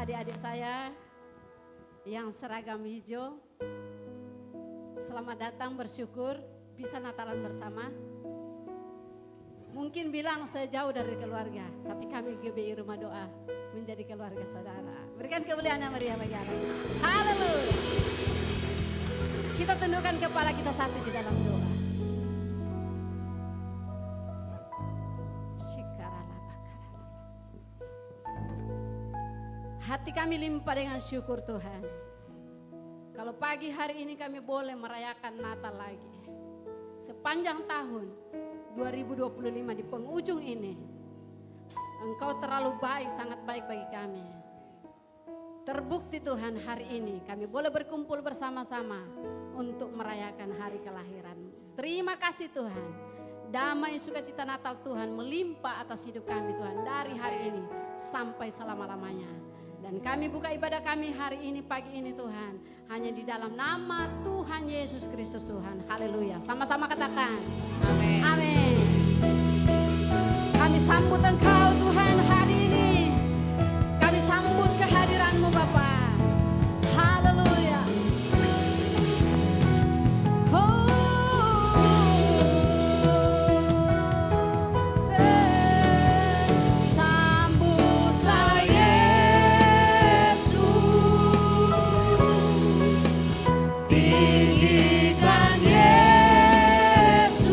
adik-adik saya yang seragam hijau. Selamat datang, bersyukur bisa Natalan bersama. Mungkin bilang saya jauh dari keluarga, tapi kami GBI Rumah Doa menjadi keluarga saudara. Berikan kemuliaan meriah bagi Allah. Haleluya. Kita tundukkan kepala kita satu di dalam doa. Hati kami limpah dengan syukur Tuhan. Kalau pagi hari ini kami boleh merayakan Natal lagi. Sepanjang tahun 2025 di penghujung ini, Engkau terlalu baik, sangat baik bagi kami. Terbukti Tuhan hari ini kami boleh berkumpul bersama-sama untuk merayakan hari kelahiran-Mu. Terima kasih Tuhan. Damai sukacita Natal Tuhan melimpah atas hidup kami Tuhan dari hari ini sampai selama-lamanya. Dan kami buka ibadah kami hari ini, pagi ini Tuhan, hanya di dalam nama Tuhan Yesus Kristus Tuhan. Haleluya. Sama-sama katakan. Amin. Amin. Kami sambut Engkau Tuhan hari ini. Kami sambut kehadiran-Mu Bapa. Haleluya. Tinggikan Yesus,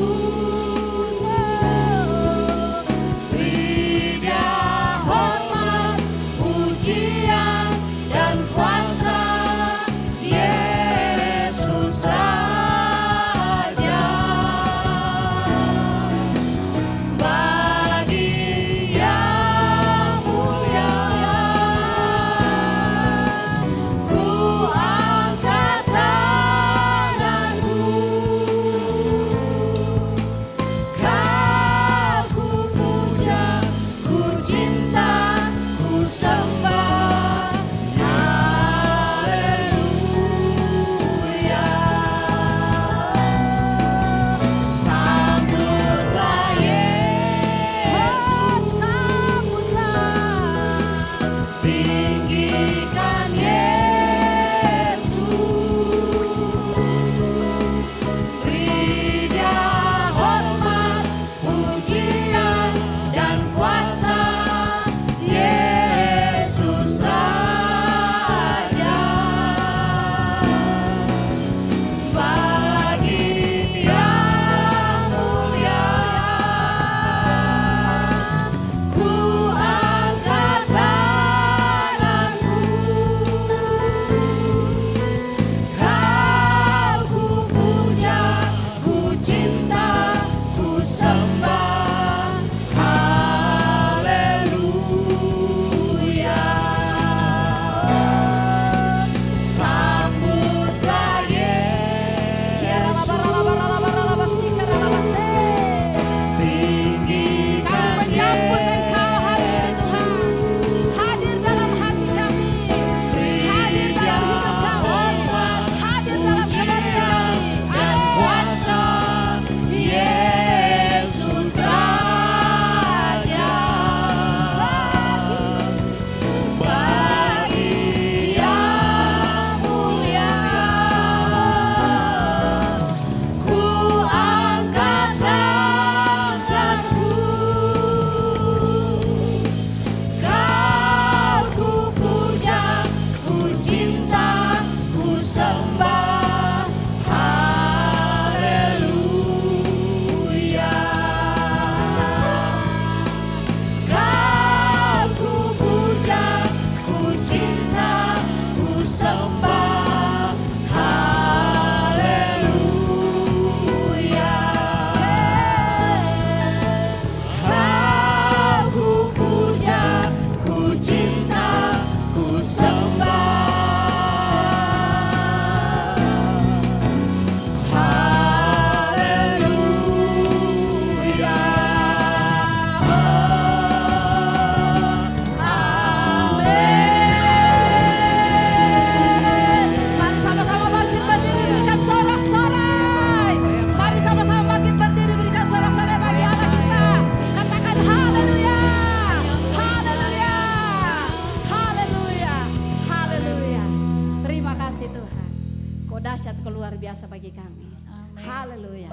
Engkau dahsyat, Engkau luar biasa bagi kami. Amin. Haleluya.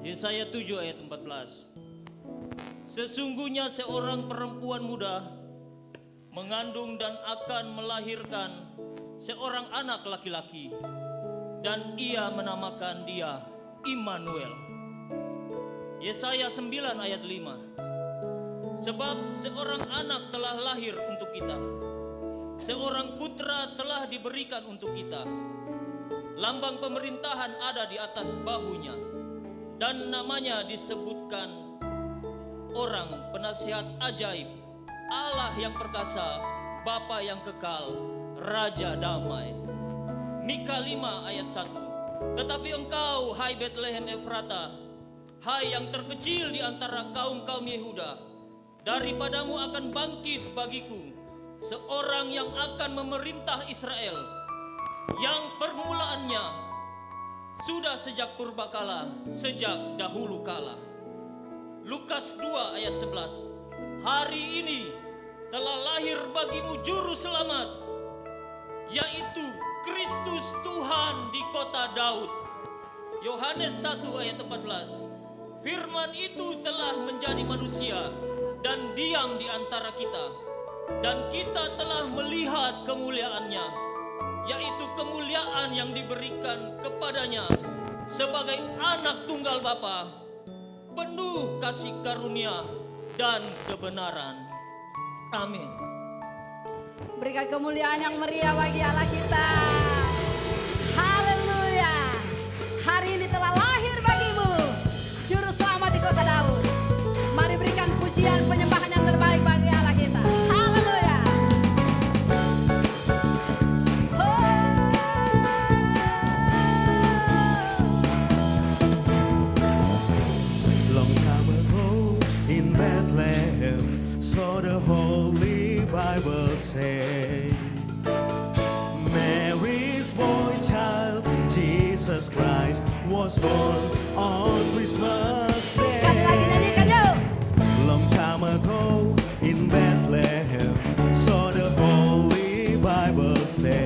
Yesaya 7 ayat 14. Sesungguhnya seorang perempuan muda mengandung dan akan melahirkan seorang anak laki-laki, dan ia menamakan dia Immanuel. Yesaya 9 ayat 5. Sebab seorang anak telah lahir untuk kita, seorang putra telah diberikan untuk kita. Lambang pemerintahan ada di atas bahunya, dan namanya disebutkan Orang Penasihat Ajaib, Allah yang perkasa, Bapa yang kekal, Raja Damai. Mika 5 ayat 1. Tetapi engkau, hai Betlehem Efrata, hai yang terkecil di antara kaum-kaum Yehuda, daripadamu akan bangkit bagiku seorang yang akan memerintah Israel, yang permulaannya sudah sejak purbakala, sejak dahulu kala. Lukas 2 ayat 11. Hari ini telah lahir bagimu juru selamat, yaitu Kristus Tuhan di kota Daud. Yohanes 1 ayat 14. Firman itu telah menjadi manusia dan diam di antara kita, dan kita telah melihat kemuliaannya, yaitu kemuliaan yang diberikan kepadanya sebagai anak tunggal Bapa, penuh kasih karunia dan kebenaran. Amin. Berikan kemuliaan yang meriah bagi Allah kita. Haleluya. Hari ini telah lahir bagimu Juru Selamat di kota Daud. Mari berikan pujian penyembahan yang terbaik bagi Allah kita. Haleluya. Long time ago in Bethlehem, so the Holy Bible say, Mary's boy child, Jesus Christ, was born on Christmas Sekali lagi Day. nyanyikan yuk. Long time ago in Bethlehem, so the Holy Bible say,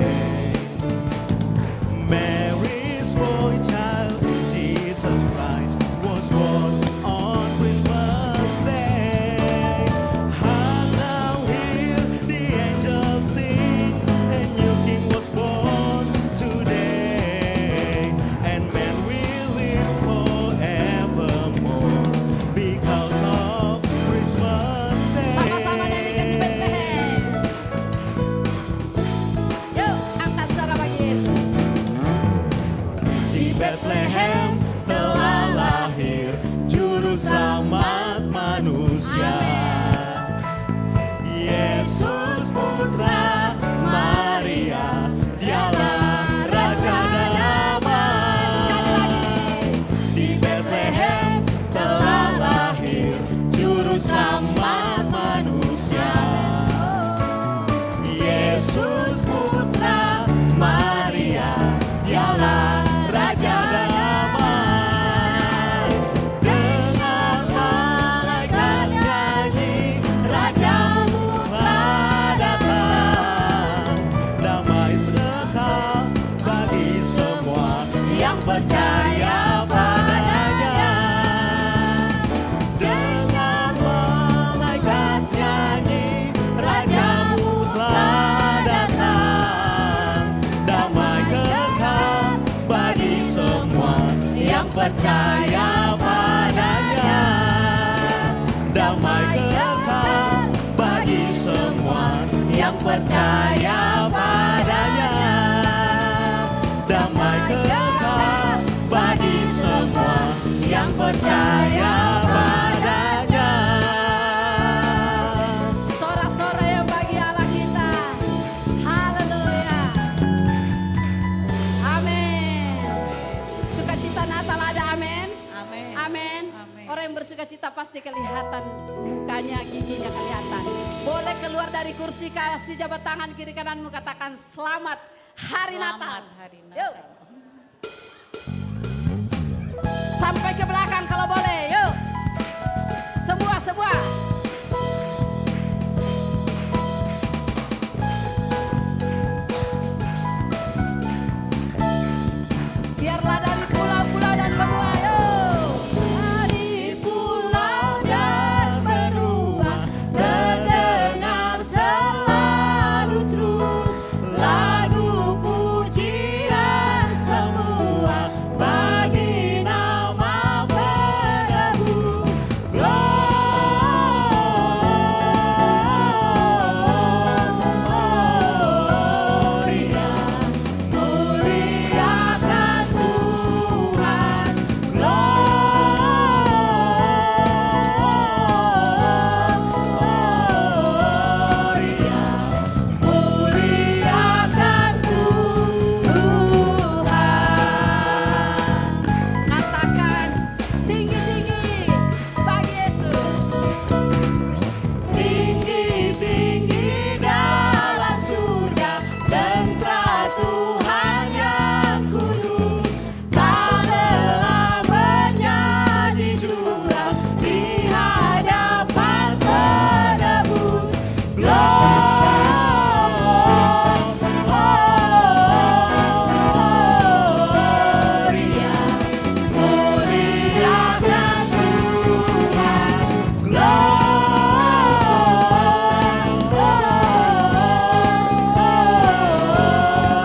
Mary's boy child, Jesus Christ, was born on Christmas Day. And now hear the angels sing, a new King was born today, and man will live forevermore because of Christmas Day. Sama-sama nyanyikan di Bethlehem. Yuk, angkat suara bagi Yesus. Di Bethlehem telah lahir Juru Selamat manusia, Yesus Putra Maria, Dialah Raja Damai. Di Bethlehem telah lahir Juru Selamat manusia, Yesus Putra Maria, Dialah Raja Damai. Dengan malaikat nyanyi, Rajamu telah datang. Damai sejahtera bagi semua yang percaya padanya. Dengan malaikat nyanyi, Rajamu telah datang. Damai kekal bagi semua yang percaya padanya. Damai kekal bagi semua yang percaya padanya. Damai kekal bagi semua yang percaya padanya. Sorak-sorai yang bagi Allah kita. Haleluya. Amin. Sukacita Natal ada amin. Amin. Amin. Amin. Orang yang bersuka cita pasti kelihatan mukanya, giginya kelihatan. Boleh keluar dari kursi, kasih jabat tangan kiri kananmu, katakan selamat hari Natal. Selamat hari Yuk. Natal. Sampai ke belakang kalau boleh. Yuk. Semua. Muliakan Tuhan. Katakan tinggi-tinggi bagi Yesus. Tinggi-tinggi dalam surga, tentara Tuhan yang kudus. Tak lelah menyanyi jurang di hadapan penebus. Gloria, muliakan Tuhan.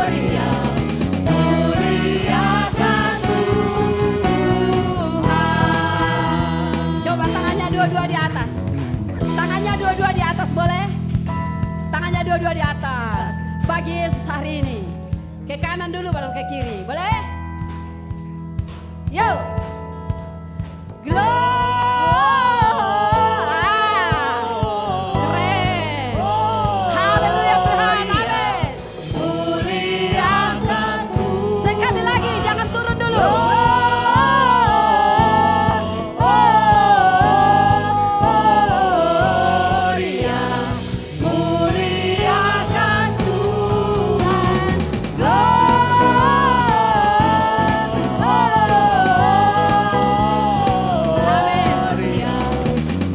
Gloria, muliakan Tuhan. Coba tangannya dua-dua di atas. Tangannya dua-dua di atas boleh? Tangannya dua-dua di atas. Bagi Yesus hari ini. Ke kanan dulu baru ke kiri. Boleh? Yo. Keren. Haleluya Tuhan. Amin. Muliakan Tuhan. Sekali lagi jangan turun dulu. Gloria, muliakan Tuhan. Gloria,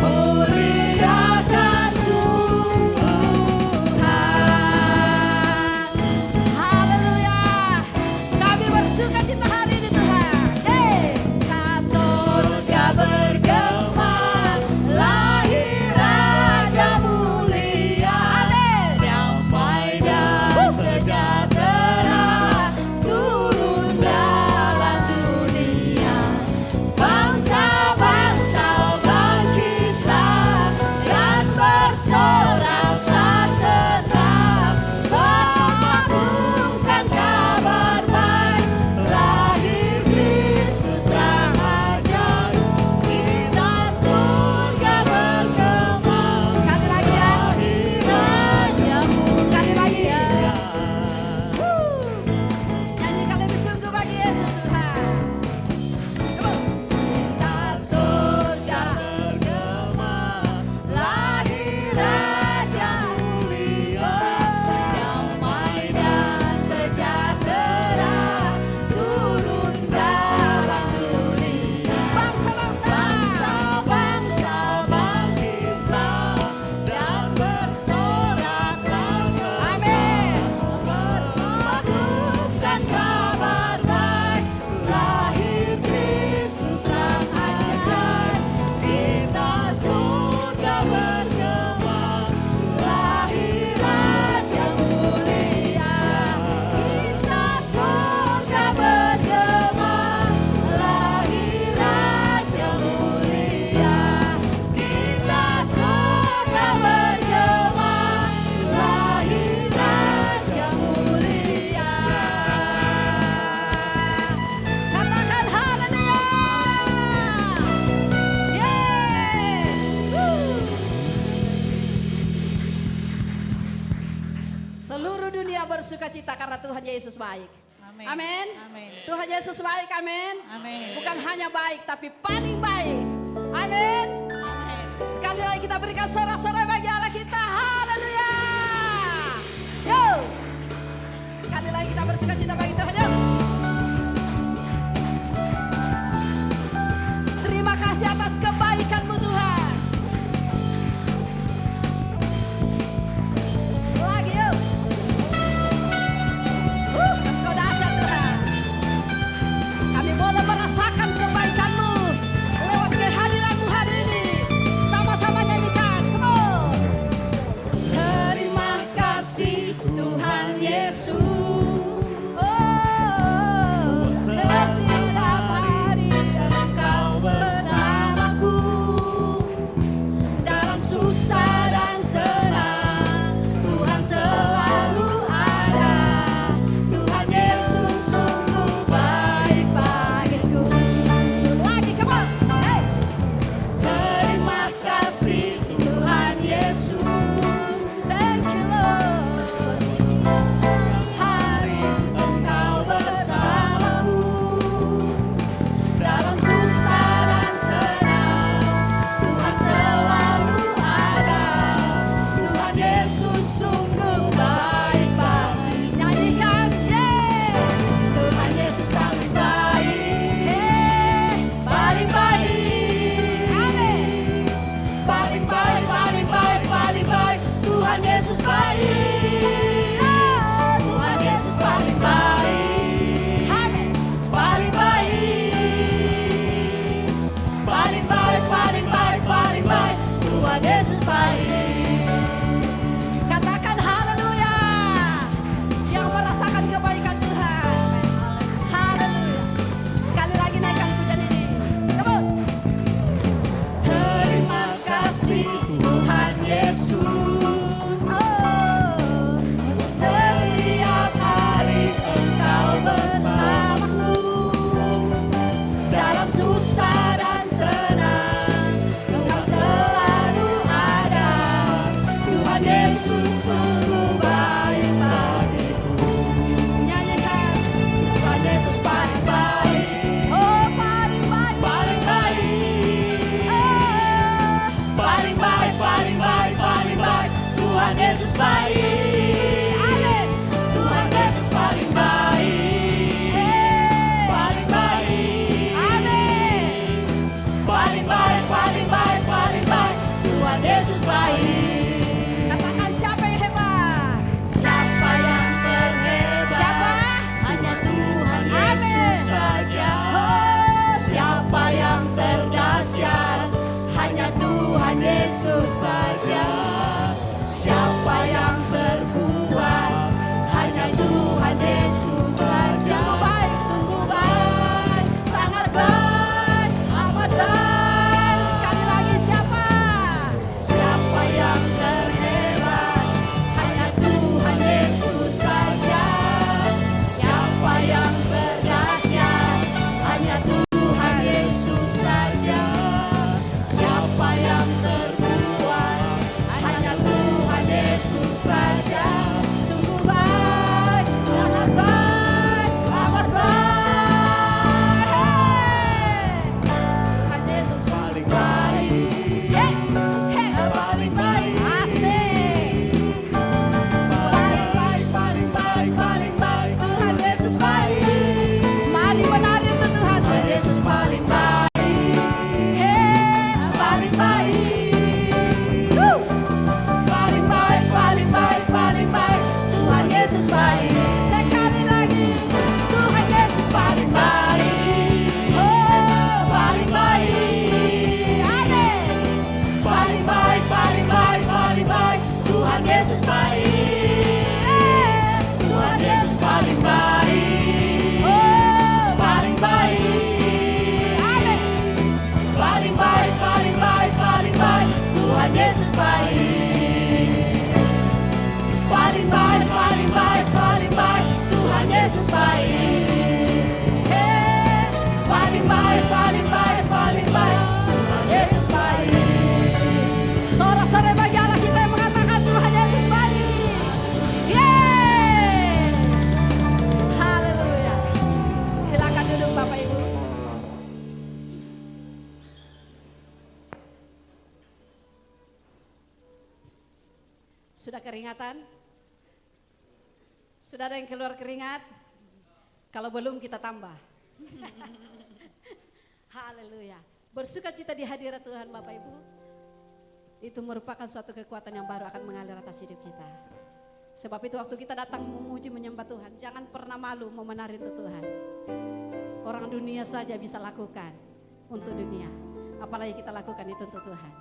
muliakan Tuhan. Haleluya. Kami bersukacita hari ini Tuhan. Tak surga bergema, lahir Raja mulia. Damai dan sejahtera turun dalam dunia. Bangsa-bangsa bangkitlah dan bersoraklah senang, mengagungkan kabar baik, lahir Kristus terang ajaib. Kita surga bergema. Sekali lagi ya. Sekali lagi ya. Nyanyikan lebih sungguh bagi Yesus Tuhan. Kita surga bergema, lahir Raja mulia. Damai dan sejahtera turun dalam dunia. Bangsa-bangsa bangkitlah dan bersoraklah senang. Amin. Mengagungkan kabar baik, lahir Kristus sang ajaib. Kita surga bergema, lahir Raja mulia. Kita surga bergema, lahir Raja mulia. Kita surga bergema, lahir Raja mulia. Katakan haleluya. Yeay. Seluruh dunia bersukacita karena Tuhan Yesus baik. Amin. Amin. Amin. Tuhan Yesus baik, amin. Amin. Bukan hanya baik, tapi paling baik. Amin. Amin. Sekali lagi kita berikan sorak-sorai bagi Allah kita. Haleluya. Yo. Sekali lagi kita bersukacita bagi Tuhan. Yo. Terima kasih atas kebaikan-Mu Tuhan. Lagi yuk. Engkau dahsyat Tuhan. Kami boleh merasakan kebaikan-Mu lewat kehadiran-Mu hari ini. Sama-sama nyanyikan. Come on. Terima kasih Tuhan Yesus. Oh. baik. Oh, Tuhan Yesus paling baik. Amin. Paling baik. Paling baik, paling baik, paling baik. Tuhan Yesus baik. Katakan haleluya. Yang merasakan kebaikan Tuhan. Haleluya. Sekali lagi naikkan pujian ini. Come on. Terima kasih Tuhan Yesus. Oh, setiap hari Engkau bersamaku. Dalam susah dan senang Engkau selalu ada. Tuhan Yesus sungguh baik bagiku. Nyanyikan Tuhan Yesus paling baik. Oh, paling baik, paling baik. Oh, paling baik, paling baik, paling baik. Tuhan Yesus baik. Amin. Tuhan Yesus paling baik. Paling baik. Amin. Paling baik, paling baik, paling baik. Tuhan Yesus baik. Katakan siapa yang hebat? Siapa yang terhebat? Siapa? Hanya Tuhan Yesus saja. Oh, siapa yang terdahsyat? Hanya Tuhan Yesus saja. Siapa yang terkuat? Hanya Tuhan Yesus saja. Sungguh baik, sungguh baik, sangat baik, amat baik. Sekali lagi siapa? Siapa yang terhebat? Hanya Tuhan Yesus saja. Siapa yang terdahsyat? Hanya Tuhan Yesus saja. Siapa yang terkuat? Hanya Tuhan Yesus saja. Sungguh baik, sangat baik, amat baik. Tuhan Yesus paling baik. Paling baik. Asik. Paling baik, paling baik, paling baik. Tuhan Yesus baik. Mari menari untuk Tuhan. Tuhan Yesus paling baik. Paling baik. Paling baik, paling baik, paling baik. Tuhan Yesus baik. Sekali lagi. Tuhan Yesus paling baik. Oh, paling baik. Amin. Paling baik, paling baik, paling baik. Tuhan Yesus baik. Tuhan Yesus paling baik. Oh, paling baik. Amin. Paling baik, paling baik, paling baik. Tuhan Yesus baik. Paling baik, paling baik, paling baik. Tuhan Yesus baik. Paling baik, paling baik, paling baik. Tuhan Yesus baik. Sorak-sorai bagi Allah kita yang mengatakan Tuhan Yesus baik. Yeay. Haleluya. Silakan duduk Bapak Ibu. Sudah keringatan? Sudah ada yang keluar keringat? Kalau belum kita tambah. Haleluya. Bersuka cita di hadirat Tuhan Bapak Ibu. Itu merupakan suatu kekuatan yang baru akan mengalir atas hidup kita. Sebab itu waktu kita datang memuji menyembah Tuhan, jangan pernah malu memenari untuk Tuhan. Orang dunia saja bisa lakukan untuk dunia. Apalagi kita lakukan itu untuk Tuhan.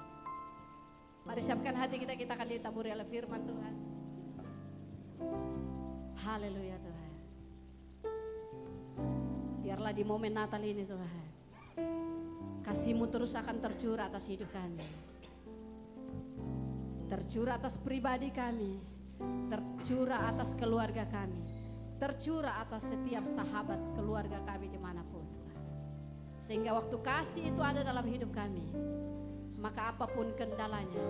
Mari siapkan hati kita, kita akan ditaburi oleh firman Tuhan. Haleluya Tuhan. Biarlah di momen Natal ini Tuhan, kasih-Mu terus akan tercurah atas hidup kami. Tercurah atas pribadi kami, tercurah atas keluarga kami, tercurah atas setiap sahabat keluarga kami dimanapun Tuhan. Sehingga waktu kasih itu ada dalam hidup kami, maka apapun kendalanya,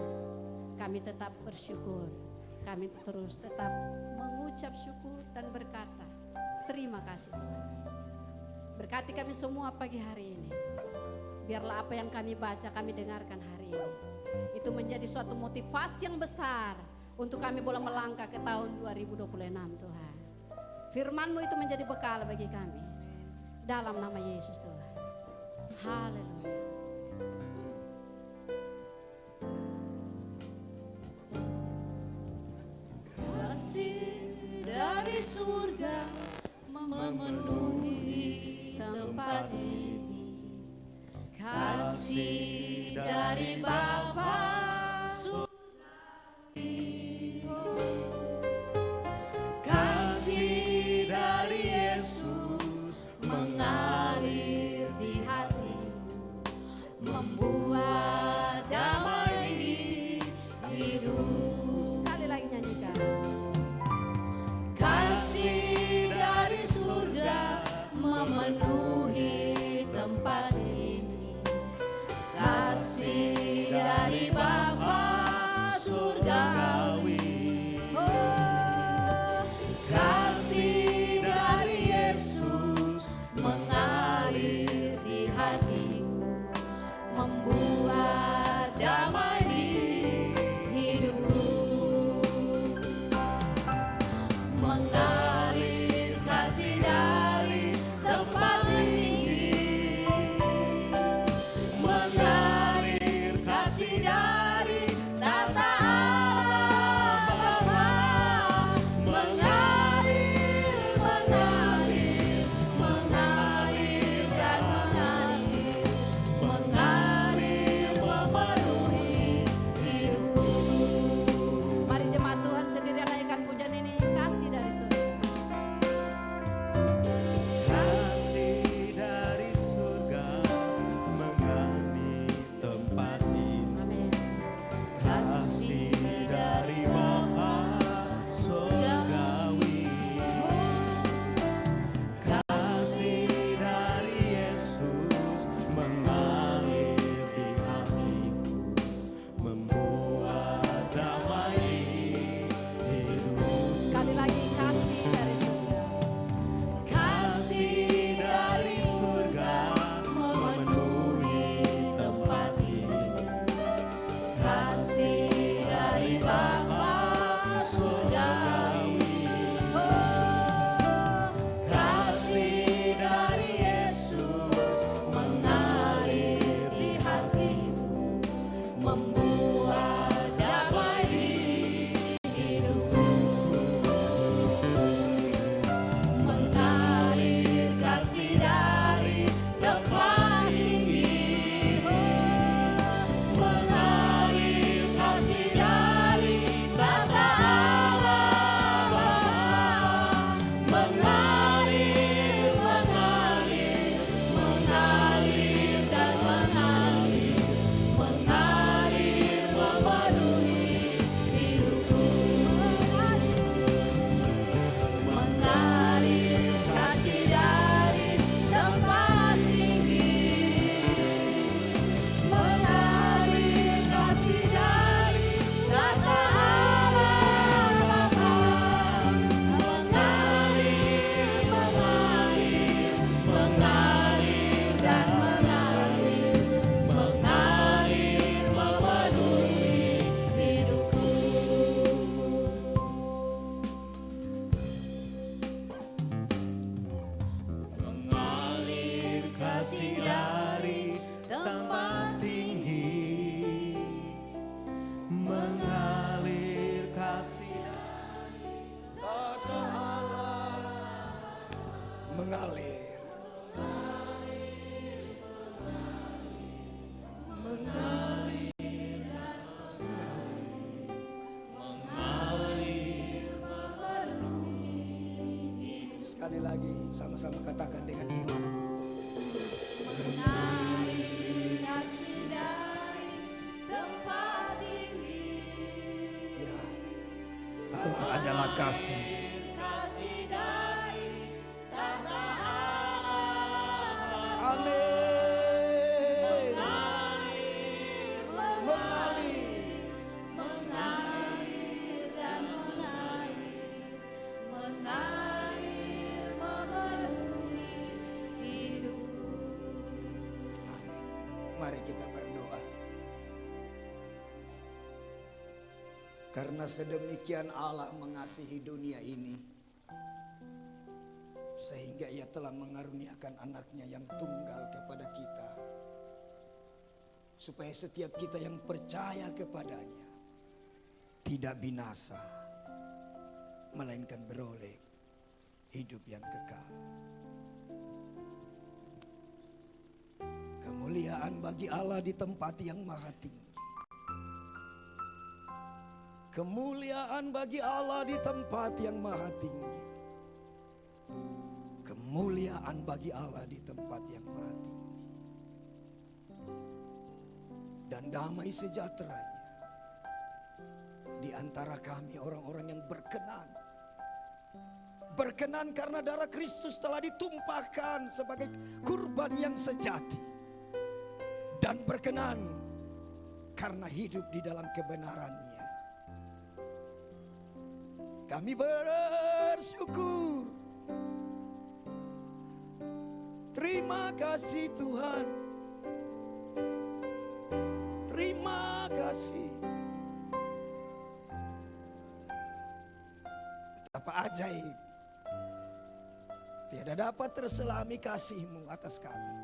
kami tetap bersyukur. Kami terus tetap mengucap syukur dan berkata, terima kasih Tuhan. Berkati kami semua pagi hari ini. Biarlah apa yang kami baca, kami dengarkan hari ini, itu menjadi suatu motivasi yang besar untuk kami boleh melangkah ke tahun 2026 Tuhan. Firman-Mu itu menjadi bekal bagi kami. Dalam nama Yesus Tuhan. Haleluya. kasih dari surga memenuhi tempat ini. Kasih dari Bapa surgawi, kasih dari Yesus mengalir di hatimu, membuat damai di hidup. Sekali lagi nyanyikan. Kasih dari surga memenuhi tempat ini. Kasih dari Bapa surgawi, oh, kasih dari Yesus mengalir di hatiku, membuat damai di hidupku. Mengalir kasih dari tempat tinggi, mengalir kasih dari tata Allah Bapa, mengalir, mengalir, mengalir dan mengalir, mengalir memenuhi hidupku. Mari jemaat Tuhan sendiri naikkan pujian ini, kasih dari surga. Kasih dari surga mengalir tempat ini. Amin. Kasih dari Bapa surgawi, kasih dari Yesus mengalir di hatiku, membuat damai di hidup. Sekali lagi kasih dari surga. Kasih dari surga memenuhi tempat ini. Kasih dari Bapa surgawi, oh, kasih dari Yesus mengalir di hatimu, membuat damai di hidupku. Mengalir kasih dari tempat tinggi, oh, mengalir kasih dari tata Allah Bapa, mengalir, mengalir, mengalir dan mengalir, mengalir memenuhi hidupku. Mengalir kasih dari tempat tinggi, mengalir kasih dari tata Allah Bapa, mengalir, mengalir, mengalir dan mengalir, mengalir memenuhi hidupku. Mengalir kasih dari tempat tinggi, mengalir kasih dari tata Allah, mengalir, sekali lagi sama-sama katakan dengan iman. Mengalir kasih dari tempat tinggi, Ya, Allah adalah kasih. kasih dari tata Allah. Amin. Mengalir, mengalir dan mengalir, mengalir memenuhi hidupku. Amin. Mari kita berdoa. Karena sedemikian Allah mengasihi dunia ini, sehingga Ia telah mengaruniakan anaknya yang tunggal kepada kita, supaya setiap kita yang percaya kepadanya tidak binasa, melainkan beroleh hidup yang kekal. Kemuliaan bagi Allah di tempat yang maha tinggi. Kemuliaan bagi Allah di tempat yang maha tinggi. Kemuliaan bagi Allah di tempat yang maha tinggi. Dan damai sejahteranya di antara kami orang-orang yang berkenan. Berkenan karena darah Kristus telah ditumpahkan sebagai kurban yang sejati. Dan berkenan karena hidup di dalam kebenarannya. Kami bersyukur. Terima kasih Tuhan. Terima kasih. Betapa ajaib. Tiada dapat terselami kasih-Mu atas kami.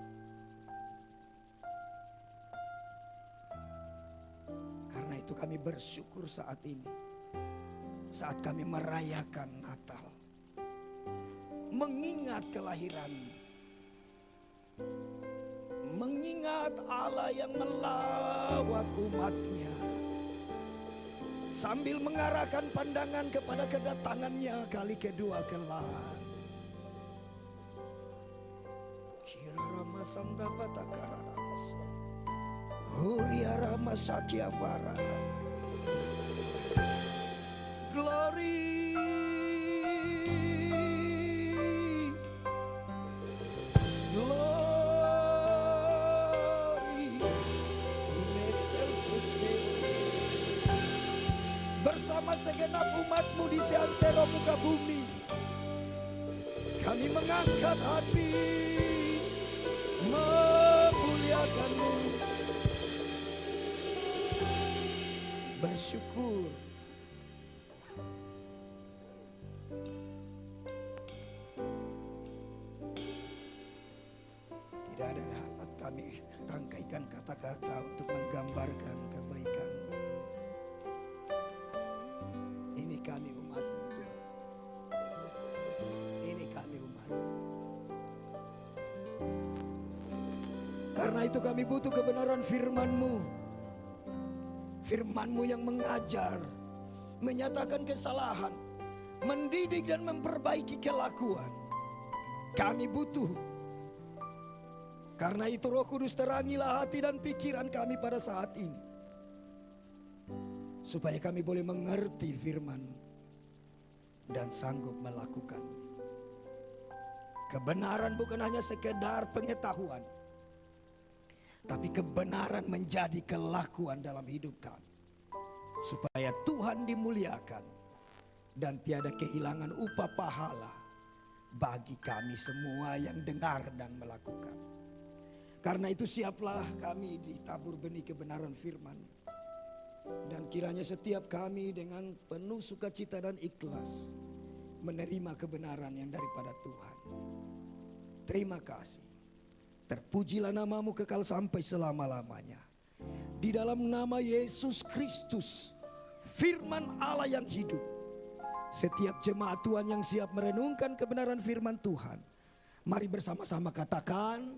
Karena itu kami bersyukur saat ini. Saat kami merayakan Natal. Mengingat kelahiran-Mu. Mengingat Allah yang melawat umat-Nya. Sambil mengarahkan pandangan kepada kedatangan-Nya kali kedua kelak. Kirarama Santa Patakara Ramasa. Huriarama Sakyavara. Glory. Glory. In excelsis Deo. Bersama segenap umat-Mu di seantero muka bumi. Kami mengangkat hati. Memuliakan-Mu. Bersyukur. Tidak ada dapat kami rangkaikan kata-kata untuk menggambarkan kebaikan. Ini kami umat-Mu Tuhan. Ini kami umat. Karena itu kami butuh kebenaran firman-Mu. Firman-Mu yang mengajar, menyatakan kesalahan, mendidik dan memperbaiki kelakuan. Kami butuh. Karena itu Roh Kudus terangilah hati dan pikiran kami pada saat ini. Supaya kami boleh mengerti firman dan sanggup melakukan. Kebenaran bukan hanya sekedar pengetahuan. Tapi kebenaran menjadi kelakuan dalam hidup kami. Supaya Tuhan dimuliakan. Dan tiada kehilangan upah pahala bagi kami semua yang dengar dan melakukan. Karena itu siaplah kami ditabur benih kebenaran firman. Dan kiranya setiap kami dengan penuh sukacita dan ikhlas menerima kebenaran yang daripada Tuhan. Terima kasih. Terpujilah nama-Mu kekal sampai selama-lamanya. Di dalam nama Yesus Kristus, firman Allah yang hidup. Setiap jemaat Tuhan yang siap merenungkan kebenaran firman Tuhan, mari bersama-sama katakan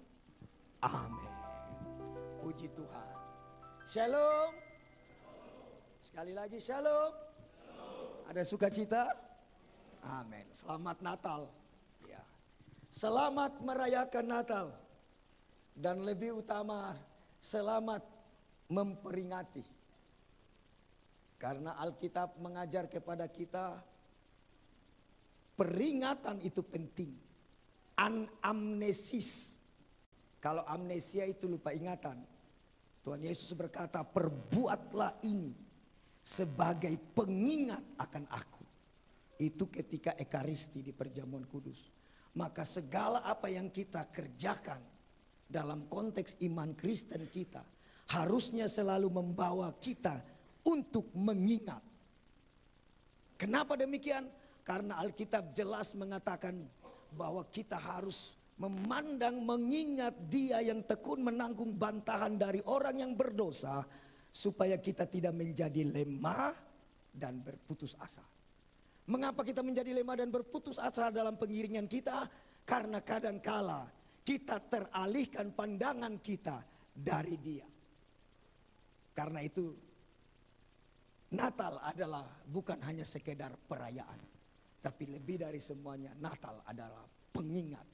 amin. Puji Tuhan. Shalom. Sekali lagi shalom. Ada sukacita? Amin. Selamat Natal. Ya. Selamat merayakan Natal. Dan lebih utama selamat memperingati. Karena Alkitab mengajar kepada kita peringatan itu penting. Anamnesis. Kalau amnesia itu lupa ingatan. Tuhan Yesus berkata, perbuatlah ini sebagai pengingat akan aku. Itu ketika Ekaristi di perjamuan kudus. Maka segala apa yang kita kerjakan dalam konteks iman Kristen kita harusnya selalu membawa kita untuk mengingat. Kenapa demikian? Karena Alkitab jelas mengatakan bahwa kita harus memandang, mengingat Dia yang tekun menanggung bantahan dari orang yang berdosa, supaya kita tidak menjadi lemah dan berputus asa. Mengapa kita menjadi lemah dan berputus asa dalam pengiringan kita? Karena kadangkala kita teralihkan pandangan kita dari Dia. Karena itu Natal adalah bukan hanya sekedar perayaan, tapi lebih dari semuanya Natal adalah pengingat.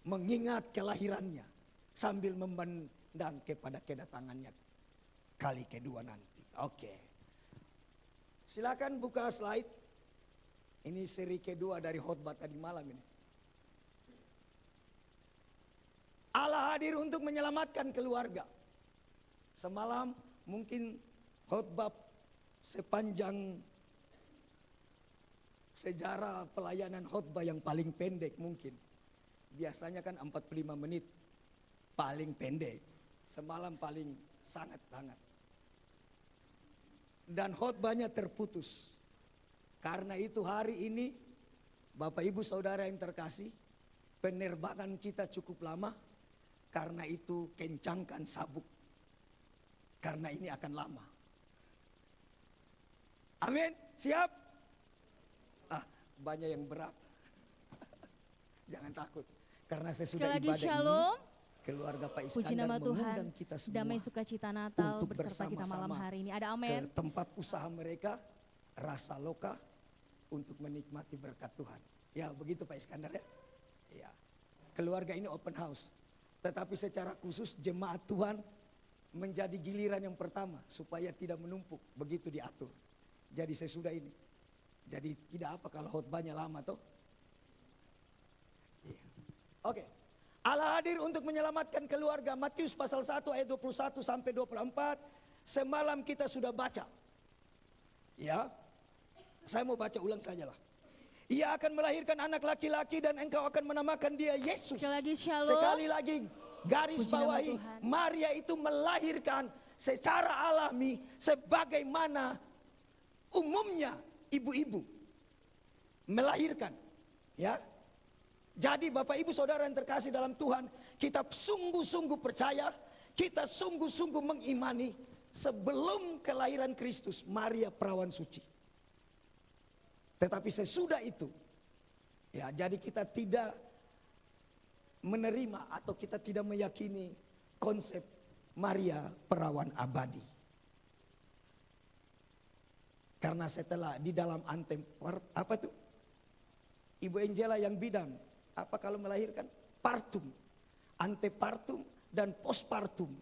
Mengingat kelahirannya sambil memandang kepada kedatangannya kali kedua nanti. Oke. Silakan buka slide. Ini seri kedua dari khotbah tadi malam ini. Allah hadir untuk menyelamatkan keluarga. Semalam mungkin khotbah sepanjang sejarah pelayanan khotbah yang paling pendek mungkin. Biasanya kan 45 menit paling pendek. Semalam paling sangat-sangat. Dan khotbahnya terputus. Karena itu hari ini Bapak Ibu Saudara yang terkasih, penerbangan kita cukup lama. Karena itu kencangkan sabuk. Karena ini akan lama. Amin. Siap? Banyak yang berat. Jangan takut. Karena saya sudah Sekali lagi ibadah shalom. ini, keluarga Pak Puji Iskandar nama Tuhan, mengundang kita semua damai sukacita Natal untuk beserta kita malam bersama-sama hari ini. Ada ke amin. tempat usaha mereka, Rasa Loka, untuk menikmati berkat Tuhan. Ya begitu Pak Iskandar ya. Ya. Keluarga ini open house. Tetapi secara khusus jemaat Tuhan menjadi giliran yang pertama supaya tidak menumpuk, begitu diatur. Jadi sesudah ini. Jadi tidak apa kalau khotbahnya lama toh. Iya. Oke. Allah hadir untuk menyelamatkan keluarga. Matius pasal 1 ayat 21 sampai 24. Semalam kita sudah baca. Ya. Saya mau baca ulang sajalah. Ia akan melahirkan anak laki-laki dan engkau akan menamakan dia Yesus. Sekali lagi shalom. Sekali lagi garis Puji nama bawahi, Tuhan. Maria itu melahirkan secara alami sebagaimana umumnya ibu-ibu melahirkan. Ya. Jadi Bapak Ibu Saudara yang terkasih dalam Tuhan, kita sungguh-sungguh percaya, kita sungguh-sungguh mengimani sebelum kelahiran Kristus Maria perawan suci. Tetapi sesudah itu, ya jadi kita tidak menerima atau kita tidak meyakini konsep Maria perawan abadi. Karena setelah di dalam apa itu? Ibu Angela yang bidan, apa kalau melahirkan? Partum, antepartum dan postpartum.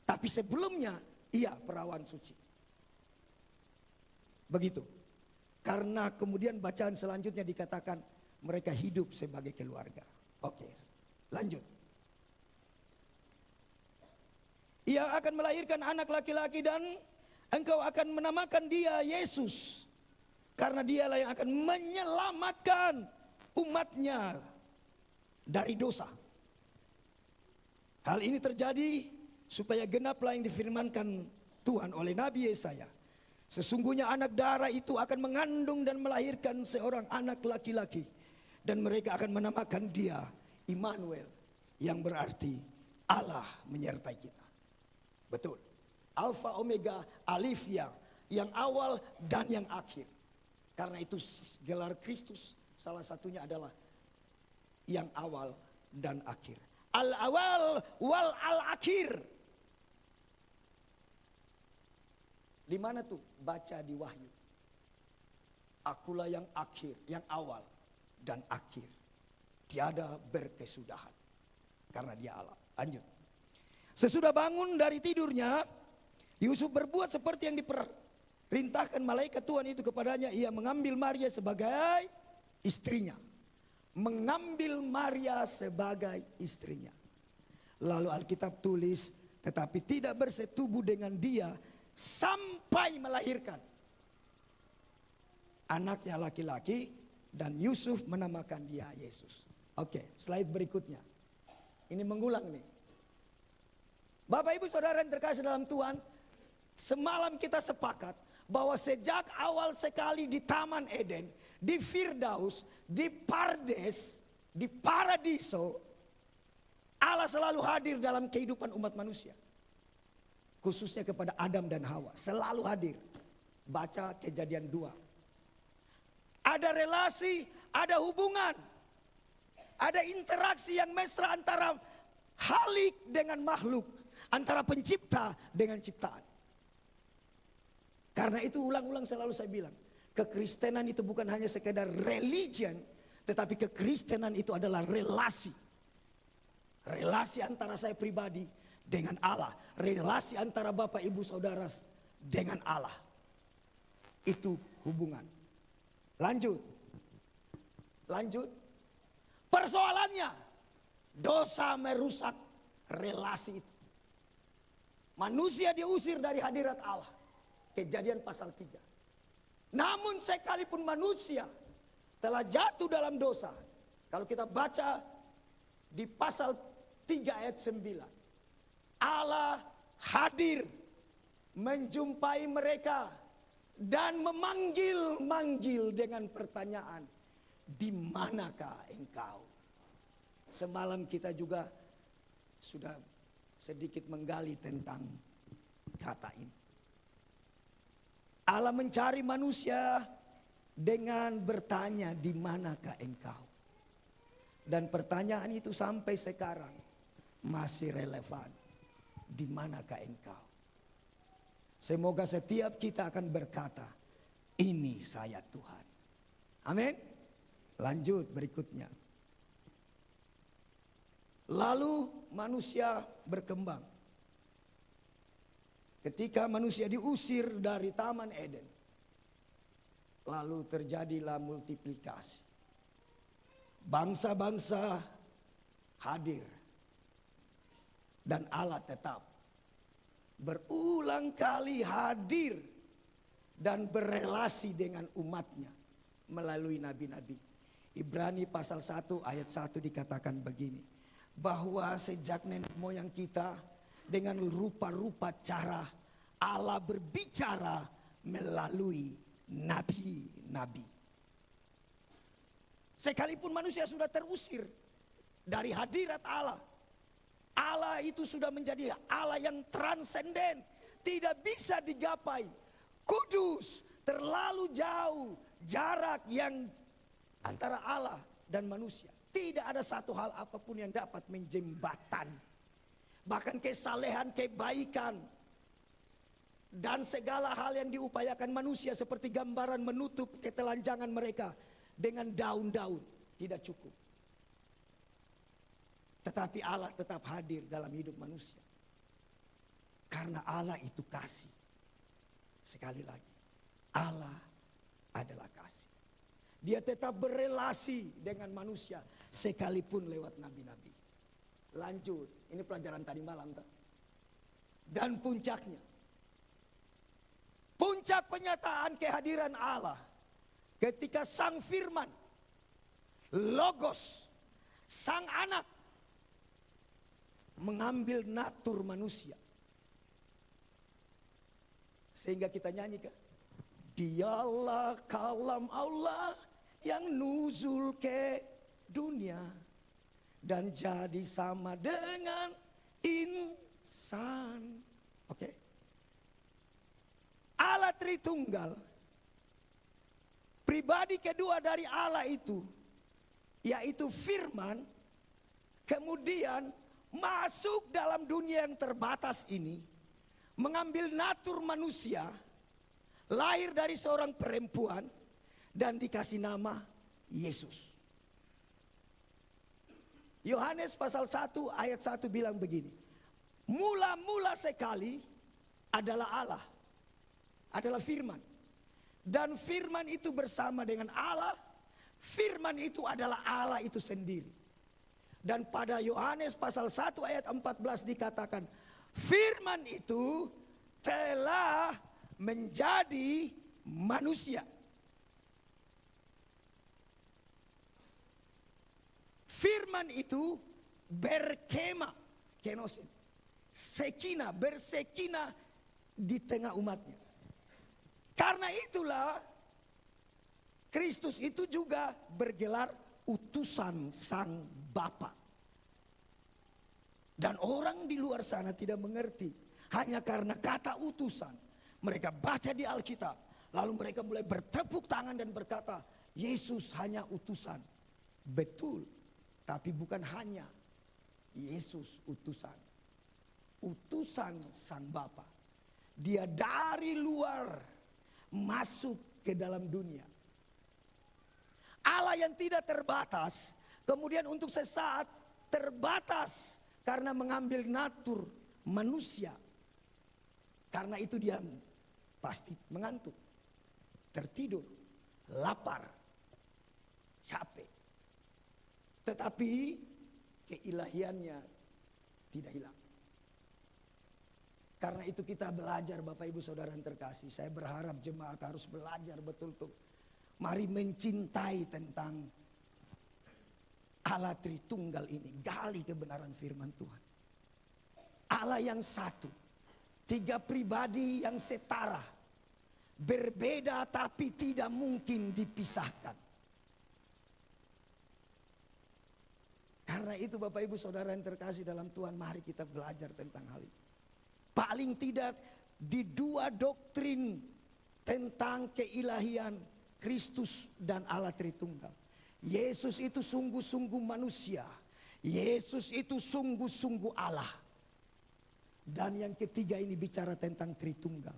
Tapi sebelumnya ia perawan suci. Begitu. Karena kemudian bacaan selanjutnya dikatakan mereka hidup sebagai keluarga. Oke, lanjut. Ia akan melahirkan anak laki-laki dan engkau akan menamakan dia Yesus. Karena dialah yang akan menyelamatkan umatnya dari dosa. Hal ini terjadi supaya genaplah yang difirmankan Tuhan oleh Nabi Yesaya. Sesungguhnya anak darah itu akan mengandung dan melahirkan seorang anak laki-laki. Dan mereka akan menamakan dia Immanuel. Yang berarti Allah menyertai kita. Betul. Alfa Omega Alifia. Yang awal dan yang akhir. Karena itu gelar Kristus salah satunya adalah yang awal dan akhir. Al-awal wal al-akhir. Di mana tuh? Baca di Wahyu. Akulah yang akhir, yang awal dan akhir. Tiada berkesudahan. Karena dia Allah. Lanjut. Sesudah bangun dari tidurnya, Yusuf berbuat seperti yang diperintahkan malaikat Tuhan itu kepadanya. Ia mengambil Maria sebagai istrinya. Mengambil Maria sebagai istrinya. Lalu Alkitab tulis, tetapi tidak bersetubuh dengan dia sampai melahirkan anaknya laki-laki dan Yusuf menamakan dia Yesus. Oke, slide berikutnya. Ini mengulang nih. Bapak Ibu Saudara yang terkasih dalam Tuhan, semalam kita sepakat bahwa sejak awal sekali di Taman Eden, di Firdaus, di Pardes, di Paradiso, Allah selalu hadir dalam kehidupan umat manusia. Khususnya kepada Adam dan Hawa. Selalu hadir. Baca Kejadian 2. ada relasi, ada hubungan, ada interaksi yang mesra antara Khalik dengan makhluk, antara pencipta dengan ciptaan. Karena itu ulang-ulang selalu saya bilang, kekristenan itu bukan hanya sekedar religion, tetapi kekristenan itu adalah relasi. Relasi antara saya pribadi dengan Allah, relasi antara Bapak Ibu Saudara dengan Allah. Itu hubungan. Lanjut. Persoalannya, dosa merusak relasi itu. Manusia diusir dari hadirat Allah. Kejadian pasal 3. Namun sekalipun manusia telah jatuh dalam dosa, kalau kita baca di pasal 3 ayat 9, Allah hadir menjumpai mereka dan memanggil-manggil dengan pertanyaan, di manakah engkau? Semalam kita juga sudah sedikit menggali tentang kata ini. Allah mencari manusia dengan bertanya, di manakah engkau? Dan pertanyaan itu sampai sekarang masih relevan. Di manakah engkau? Semoga setiap kita akan berkata, ini saya Tuhan. Amin. Lanjut berikutnya. Lalu manusia berkembang. Ketika manusia diusir dari Taman Eden, lalu terjadilah multiplikasi. Bangsa-bangsa hadir. Dan Allah tetap berulang kali hadir dan berelasi dengan umatnya melalui nabi-nabi. Ibrani pasal 1 ayat 1 dikatakan begini, bahwa sejak nenek moyang kita dengan rupa-rupa cara Allah berbicara melalui nabi-nabi. Sekalipun manusia sudah terusir dari hadirat Allah, Allah itu sudah menjadi Allah yang transenden, tidak bisa digapai, kudus, terlalu jauh jarak yang antara Allah dan manusia. Tidak ada satu hal apapun yang dapat menjembatani. Bahkan kesalehan, kebaikan, dan segala hal yang diupayakan manusia seperti gambaran menutup ketelanjangan mereka dengan daun-daun tidak cukup. Tetapi Allah tetap hadir dalam hidup manusia. Karena Allah itu kasih. Sekali lagi, Allah adalah kasih. Dia tetap berelasi dengan manusia sekalipun lewat nabi-nabi. Lanjut, ini pelajaran tadi malam. Dan puncaknya, puncak penyataan kehadiran Allah ketika Sang Firman, Logos, Sang Anak, mengambil natur manusia. Sehingga kita nyanyikan, Dialah kalam Allah yang nuzul ke dunia dan jadi sama dengan insan. Oke. Allah Tritunggal, pribadi kedua dari Allah itu, yaitu Firman, kemudian masuk dalam dunia yang terbatas ini, mengambil natur manusia, lahir dari seorang perempuan, dan dikasih nama Yesus. Yohanes pasal 1 ayat 1 bilang begini, mula-mula sekali adalah Allah, adalah Firman. Dan Firman itu bersama dengan Allah, Firman itu adalah Allah itu sendiri. Dan pada Yohanes pasal 1 ayat 14 dikatakan, Firman itu telah menjadi manusia. Firman itu berkemah, kenosis, sekina, bersekina di tengah umatnya. Karena itulah Kristus itu juga bergelar utusan Sang Bapa. Dan orang di luar sana tidak mengerti. Hanya karena kata utusan. Mereka baca di Alkitab. Lalu mereka mulai bertepuk tangan dan berkata, Yesus hanya utusan. Betul, tapi bukan hanya Yesus utusan. Utusan Sang Bapa. Dia dari luar masuk ke dalam dunia. Allah yang tidak terbatas, kemudian untuk sesaat terbatas karena mengambil natur manusia. Karena itu dia pasti mengantuk, tertidur, lapar, capek. Tetapi keilahiannya tidak hilang. Karena itu kita belajar Bapak Ibu Saudara yang terkasih. Saya berharap jemaat harus belajar betul-betul. Mari mencintai tentang Allah Tritunggal ini. Gali kebenaran firman Tuhan. Allah yang satu. Tiga pribadi yang setara. Berbeda tapi tidak mungkin dipisahkan. Karena itu Bapak Ibu Saudara yang terkasih dalam Tuhan. Mari kita belajar tentang hal ini. Paling tidak di dua doktrin tentang keilahian Kristus dan Allah Tritunggal. Yesus itu sungguh-sungguh manusia. Yesus itu sungguh-sungguh Allah. Dan yang ketiga ini bicara tentang Tritunggal.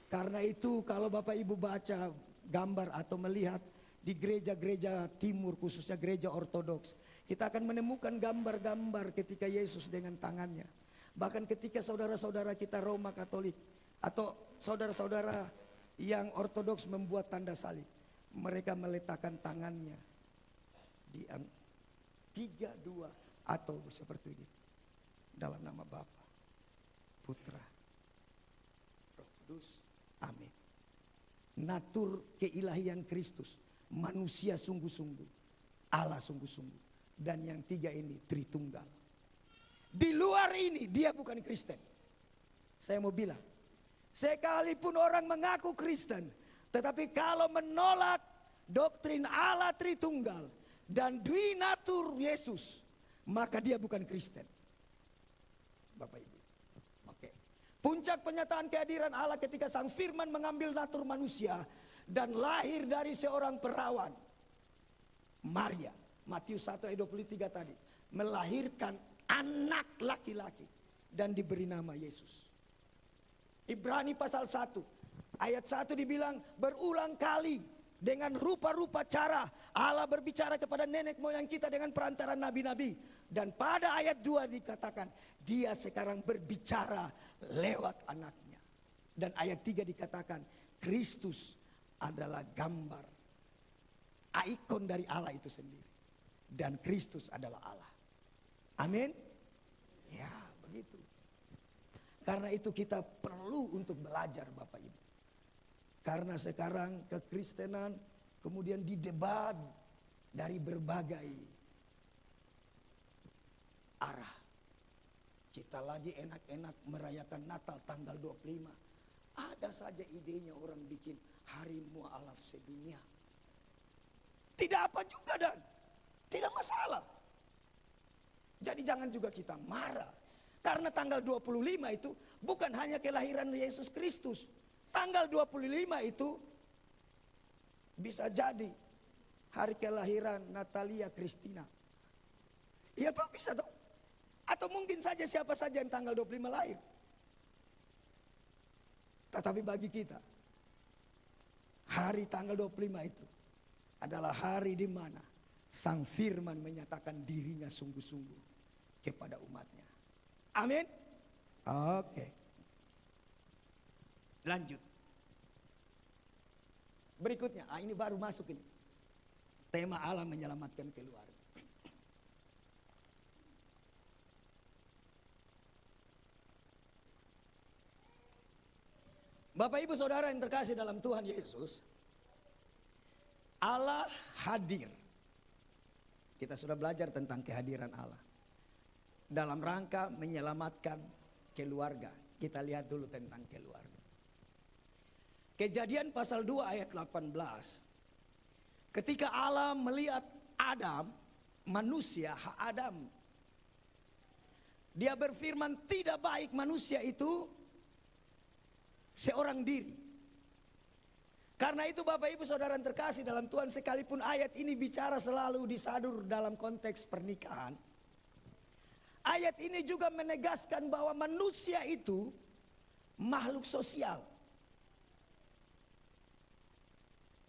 Karena itu kalau Bapak Ibu baca gambar atau melihat di gereja-gereja timur khususnya gereja ortodoks. Kita akan menemukan gambar-gambar ketika Yesus dengan tangannya. Bahkan ketika saudara-saudara kita Roma Katolik atau saudara-saudara yang ortodoks membuat tanda salib. Mereka meletakkan tangannya di 3, 2 atau seperti ini. Dalam nama Bapa, Putra, Roh Kudus. Amin. Natur keilahian Kristus. Manusia sungguh-sungguh. Allah sungguh-sungguh. Dan yang tiga ini Tritunggal. Di luar ini dia bukan Kristen. Saya mau bilang. Sekalipun orang mengaku Kristen. Tetapi kalau menolak doktrin Allah Tritunggal. Dan dwinatur Yesus. Maka dia bukan Kristen. Bapak Ibu. Oke. Puncak penyataan kehadiran Allah ketika Sang Firman mengambil natur manusia. Dan lahir dari seorang perawan. Maria. Matius 1 ayat 23 tadi. Melahirkan anak laki-laki. Dan diberi nama Yesus. Ibrani pasal 1. Ayat 1 dibilang berulang kali. Dengan rupa-rupa cara Allah berbicara kepada nenek moyang kita dengan perantaran nabi-nabi. Dan pada ayat 2 dikatakan. Dia sekarang berbicara lewat anaknya. Dan ayat 3 dikatakan. Kristus adalah gambar. Ikon dari Allah itu sendiri. Dan Kristus adalah Allah. Amin. Ya begitu. Karena itu kita perlu untuk belajar Bapak Ibu. Karena sekarang kekristenan kemudian didebat dari berbagai arah. Kita lagi enak-enak merayakan Natal tanggal 25. Ada saja idenya orang bikin hari mualaf sedunia. Tidak apa juga dan tidak masalah. Jadi jangan juga kita marah. Karena tanggal 25 itu bukan hanya kelahiran Yesus Kristus. Tanggal 25 itu bisa jadi hari kelahiran Natalia Christina. Iya toh bisa toh. Atau mungkin saja siapa saja yang tanggal 25 lahir. Tetapi bagi kita hari tanggal 25 itu adalah hari di mana Sang Firman menyatakan dirinya sungguh-sungguh kepada umatnya. Amin. Oke. Lanjut. Berikutnya, ini baru masuk ini. Tema Allah menyelamatkan keluarga. Bapak Ibu Saudara yang terkasih dalam Tuhan Yesus. Allah hadir. Kita sudah belajar tentang kehadiran Allah. Dalam rangka menyelamatkan keluarga. Kita lihat dulu tentang keluarga. Kejadian pasal 2 ayat 18. Ketika Allah melihat Adam, manusia, Adam. Dia berfirman tidak baik manusia itu seorang diri. Karena itu Bapak Ibu Saudara yang terkasih dalam Tuhan, sekalipun ayat ini bicara selalu disadur dalam konteks pernikahan, ayat ini juga menegaskan bahwa manusia itu makhluk sosial.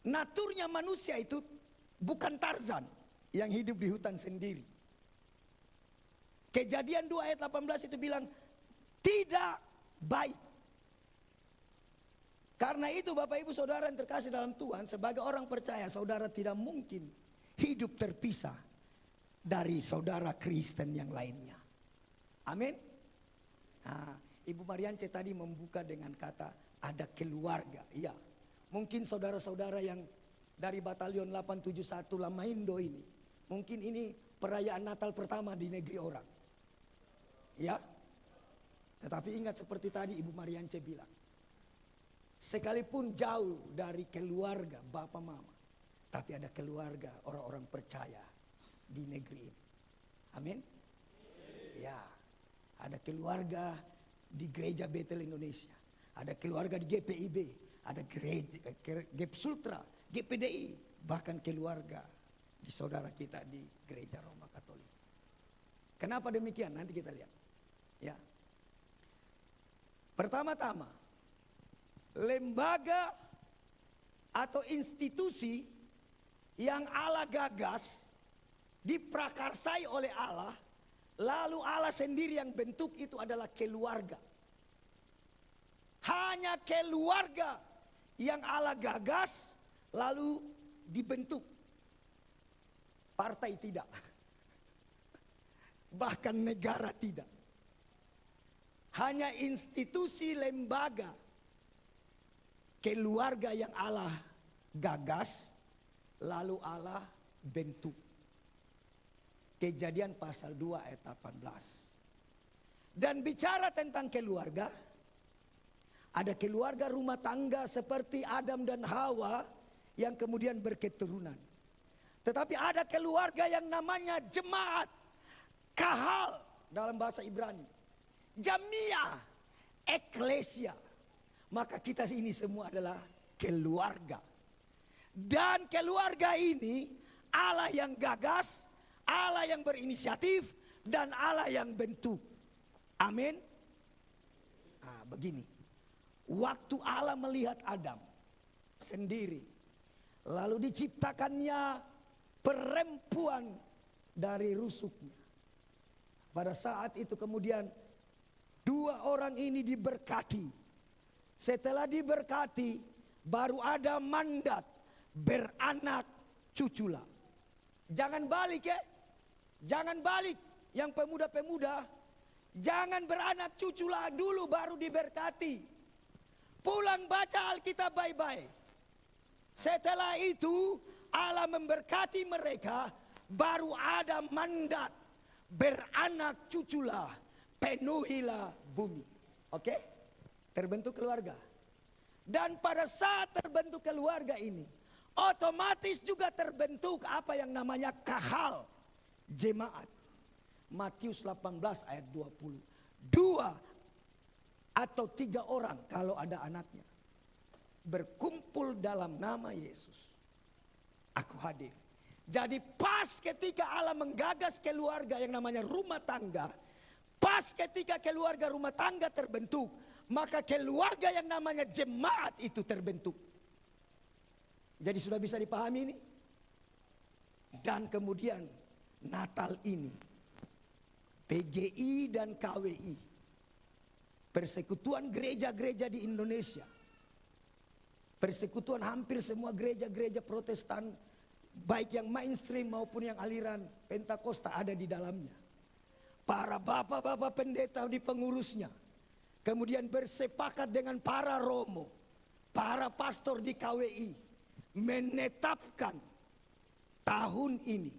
Naturnya manusia itu bukan Tarzan yang hidup di hutan sendiri. Kejadian 2 ayat 18 itu bilang tidak baik. Karena itu Bapak Ibu Saudara yang terkasih dalam Tuhan, sebagai orang percaya saudara tidak mungkin hidup terpisah dari saudara Kristen yang lainnya. Amin. Nah, Ibu Mariance tadi membuka dengan kata ada keluarga. Iya. Mungkin saudara-saudara yang dari batalion 871 Lamaindo ini, mungkin ini perayaan Natal pertama di negeri orang. Ya. Tetapi ingat seperti tadi Ibu Mariance bilang, sekalipun jauh dari keluarga Bapak Mama, tapi ada keluarga orang-orang percaya di negeri ini. Amin. Ya. Ada keluarga di Gereja Betel Indonesia, ada keluarga di GPIB, ada gereja GEP Sultra, GPDI, bahkan keluarga di saudara kita di Gereja Roma Katolik. Kenapa demikian? Nanti kita lihat. Ya. Pertama-tama, lembaga atau institusi yang Allah gagas, diprakarsai oleh Allah, lalu Allah sendiri yang bentuk itu adalah keluarga. Hanya keluarga yang Allah gagas lalu dibentuk. Partai tidak. Bahkan negara tidak. Hanya institusi lembaga keluarga yang Allah gagas lalu Allah bentuk. Kejadian pasal 2 ayat 18. Dan bicara tentang keluarga, ada keluarga rumah tangga seperti Adam dan Hawa yang kemudian berketurunan. Tetapi ada keluarga yang namanya jemaat, kahal dalam bahasa Ibrani, jamiah, eklesia. Maka kita ini semua adalah keluarga. Dan keluarga ini Allah yang gagas, Allah yang berinisiatif, dan Allah yang bentuk. Amin. Nah, begini. Waktu Allah melihat Adam sendiri, lalu diciptakannya perempuan dari rusuknya. Pada saat itu kemudian dua orang ini diberkati. Setelah diberkati, baru ada mandat beranak cuculah. Jangan balik ya. Jangan balik yang pemuda-pemuda. Jangan beranak cuculah dulu baru diberkati. Pulang baca Alkitab baik-baik. Setelah itu Allah memberkati mereka, baru ada mandat beranak cuculah, penuhilah bumi. Oke? Terbentuk keluarga. Dan pada saat terbentuk keluarga ini, otomatis juga terbentuk apa yang namanya kahal jemaat. Matius 18 ayat 20. 2 atau 3 orang kalau ada anaknya berkumpul dalam nama Yesus, aku hadir. Jadi pas ketika Allah menggagas keluarga yang namanya rumah tangga, pas ketika keluarga rumah tangga terbentuk, maka keluarga yang namanya jemaat itu terbentuk. Jadi sudah bisa dipahami ini? Dan kemudian Natal ini, PGI dan KWI, persekutuan gereja-gereja di Indonesia, persekutuan hampir semua gereja-gereja Protestan, baik yang mainstream maupun yang aliran Pentakosta ada di dalamnya. Para bapak-bapak pendeta di pengurusnya, kemudian bersepakat dengan para romo, para pastor di KWI, menetapkan tahun ini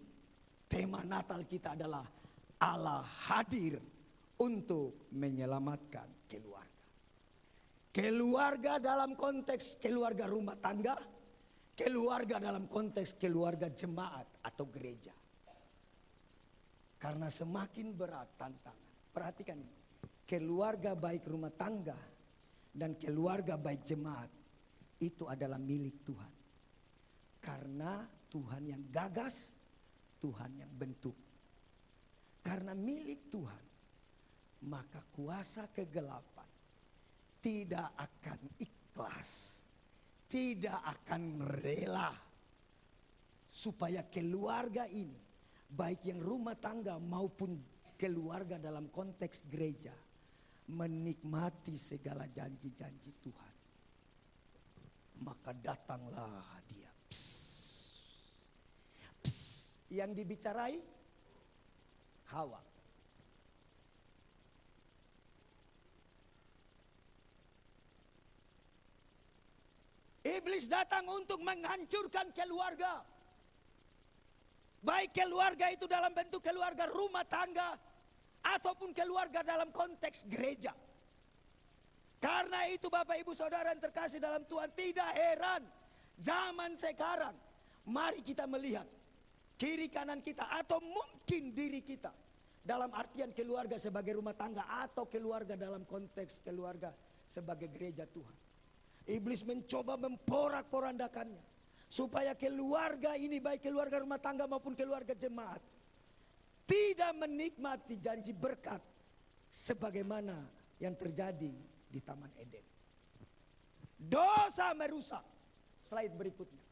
tema Natal kita adalah Allah hadir untuk menyelamatkan keluarga. Keluarga dalam konteks keluarga rumah tangga, keluarga dalam konteks keluarga jemaat atau gereja. Karena semakin berat tantangan. Perhatikan ini. Keluarga baik rumah tangga dan keluarga baik jemaat itu adalah milik Tuhan. Karena Tuhan yang gagas, Tuhan yang bentuk. Karena milik Tuhan, maka kuasa kegelapan tidak akan ikhlas, tidak akan rela supaya keluarga ini, baik yang rumah tangga maupun keluarga dalam konteks gereja, menikmati segala janji-janji Tuhan. Maka datanglah dia. Psst. Psst. Yang dibicarai Hawa. Iblis datang untuk menghancurkan keluarga. Baik keluarga itu dalam bentuk keluarga rumah tangga ataupun keluarga dalam konteks gereja. Karena itu Bapak Ibu Saudara yang terkasih dalam Tuhan, tidak heran zaman sekarang mari kita melihat kiri kanan kita atau mungkin diri kita dalam artian keluarga sebagai rumah tangga atau keluarga dalam konteks keluarga sebagai gereja Tuhan. Iblis mencoba memporak-porandakannya supaya keluarga ini, baik keluarga rumah tangga maupun keluarga jemaat, tidak menikmati janji berkat sebagaimana yang terjadi di Taman Eden. Dosa merusak. Slide berikutnya.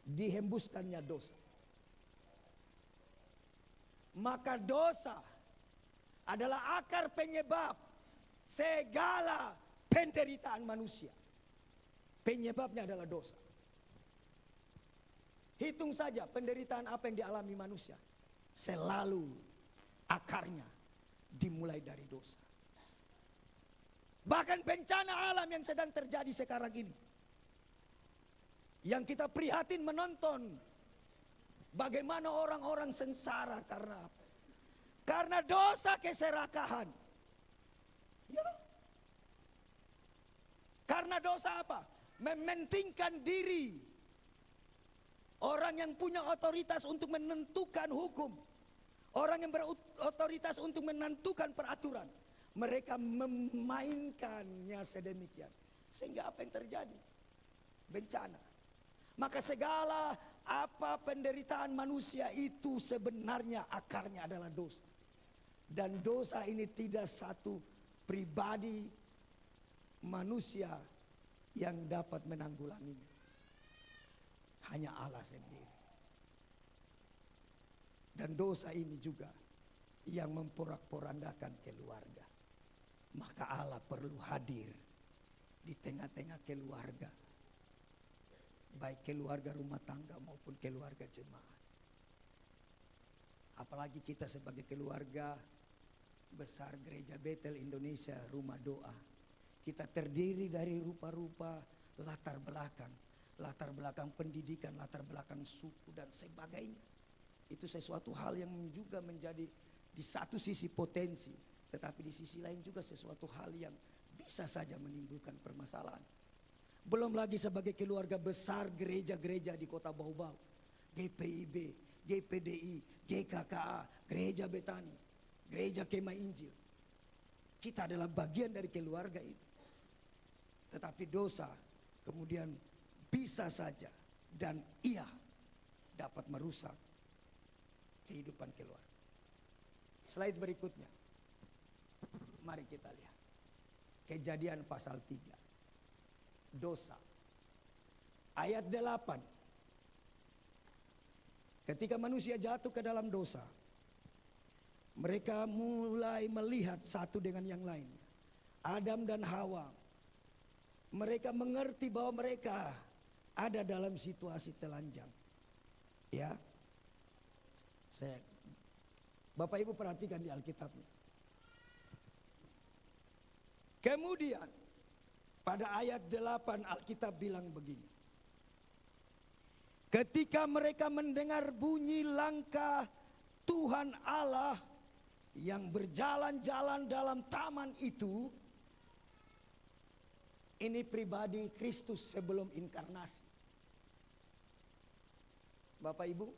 Dihembuskannya dosa. Maka dosa adalah akar penyebab segala penderitaan manusia. Penyebabnya adalah dosa. Hitung saja penderitaan apa yang dialami manusia. Selalu akarnya dimulai dari dosa. Bahkan bencana alam yang sedang terjadi sekarang ini, yang kita prihatin menonton bagaimana orang-orang sengsara karena apa? Karena dosa keserakahan. Ya. Karena dosa apa? Mementingkan diri. Orang yang punya otoritas untuk menentukan hukum, orang yang berotoritas untuk menentukan peraturan, mereka memainkannya sedemikian sehingga apa yang terjadi? Bencana. Maka segala apa penderitaan manusia itu sebenarnya akarnya adalah dosa. Dan dosa ini tidak satu pribadi manusia yang dapat menanggulanginya. Hanya Allah sendiri. Dan dosa ini juga yang memporak-porandakan keluarga. Maka Allah perlu hadir di tengah-tengah keluarga. Baik keluarga rumah tangga maupun keluarga jemaat. Apalagi kita sebagai keluarga besar Gereja Betel Indonesia Rumah Doa. Kita terdiri dari rupa-rupa latar belakang pendidikan, latar belakang suku dan sebagainya. Itu sesuatu hal yang juga menjadi di satu sisi potensi, tetapi di sisi lain juga sesuatu hal yang bisa saja menimbulkan permasalahan. Belum lagi sebagai keluarga besar gereja-gereja di Kota Bau-Bau, GPIB, GPDI, GKKA, Gereja Betani, Gereja Kemah Injil. Kita adalah bagian dari keluarga itu. Tetapi dosa kemudian bisa saja dan ia dapat merusak kehidupan keluarga. Slide berikutnya. Mari kita lihat. Kejadian pasal 3. Dosa. Ayat 8. Ketika manusia jatuh ke dalam dosa, mereka mulai melihat satu dengan yang lain. Adam dan Hawa. Mereka mengerti bahwa mereka ada dalam situasi telanjang. Ya. Bapak Ibu perhatikan di Alkitabnya. Kemudian pada ayat 8 Alkitab bilang begini. Ketika mereka mendengar bunyi langkah Tuhan Allah yang berjalan-jalan dalam taman itu, ini pribadi Kristus sebelum inkarnasi. Bapak Ibu,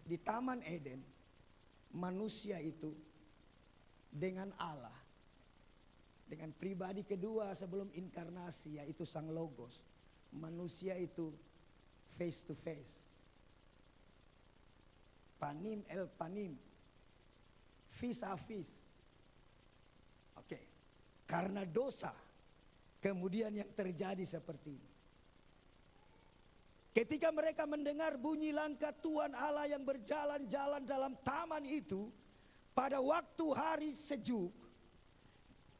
di Taman Eden, manusia itu dengan Allah Dengan pribadi kedua sebelum inkarnasi, yaitu Sang Logos. Manusia itu face to face. Panim el panim. Vis a vis. Oke. Karena dosa, kemudian yang terjadi seperti ini. Ketika mereka mendengar bunyi langkah Tuhan Allah yang berjalan-jalan dalam taman itu, pada waktu hari sejuk,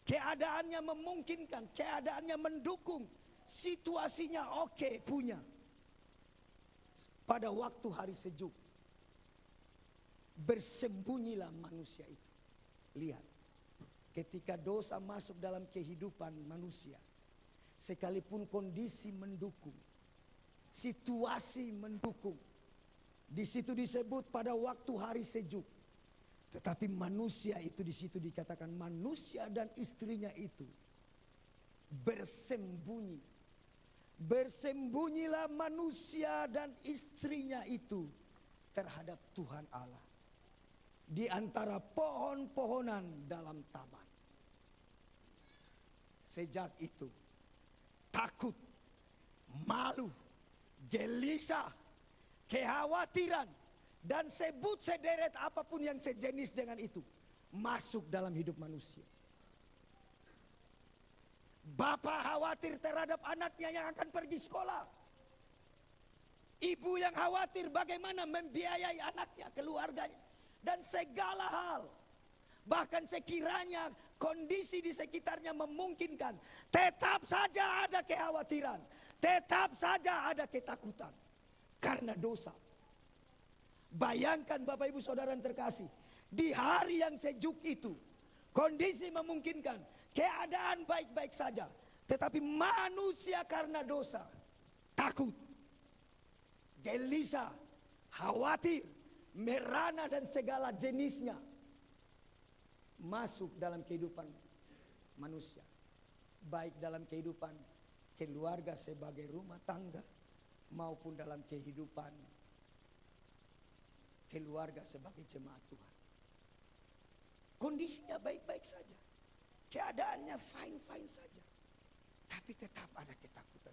keadaannya memungkinkan, keadaannya mendukung, situasinya oke punya. Pada waktu hari sejuk, bersembunyilah manusia itu. Lihat, ketika dosa masuk dalam kehidupan manusia, sekalipun kondisi mendukung, situasi mendukung, di situ disebut pada waktu hari sejuk. Tetapi manusia itu di situ dikatakan manusia dan istrinya itu bersembunyi. Bersembunyilah manusia dan istrinya itu terhadap Tuhan Allah di antara pohon-pohonan dalam taman. Sejak itu takut, malu, gelisah, kekhawatiran, dan sebut sederet apapun yang sejenis dengan itu masuk dalam hidup manusia. Bapak khawatir terhadap anaknya yang akan pergi sekolah. Ibu yang khawatir bagaimana membiayai anaknya, keluarganya, dan segala hal. Bahkan sekiranya kondisi di sekitarnya memungkinkan, tetap saja ada kekhawatiran, tetap saja ada ketakutan karena dosa. Bayangkan Bapak Ibu Saudara yang terkasih, di hari yang sejuk itu, kondisi memungkinkan, keadaan baik-baik saja. Tetapi manusia karena dosa, takut, gelisah, khawatir, merana dan segala jenisnya masuk dalam kehidupan manusia. Baik dalam kehidupan keluarga sebagai rumah tangga, maupun dalam kehidupan keluarga sebagai jemaat Tuhan. Kondisinya baik-baik saja, keadaannya fine-fine saja, tapi tetap ada ketakutan,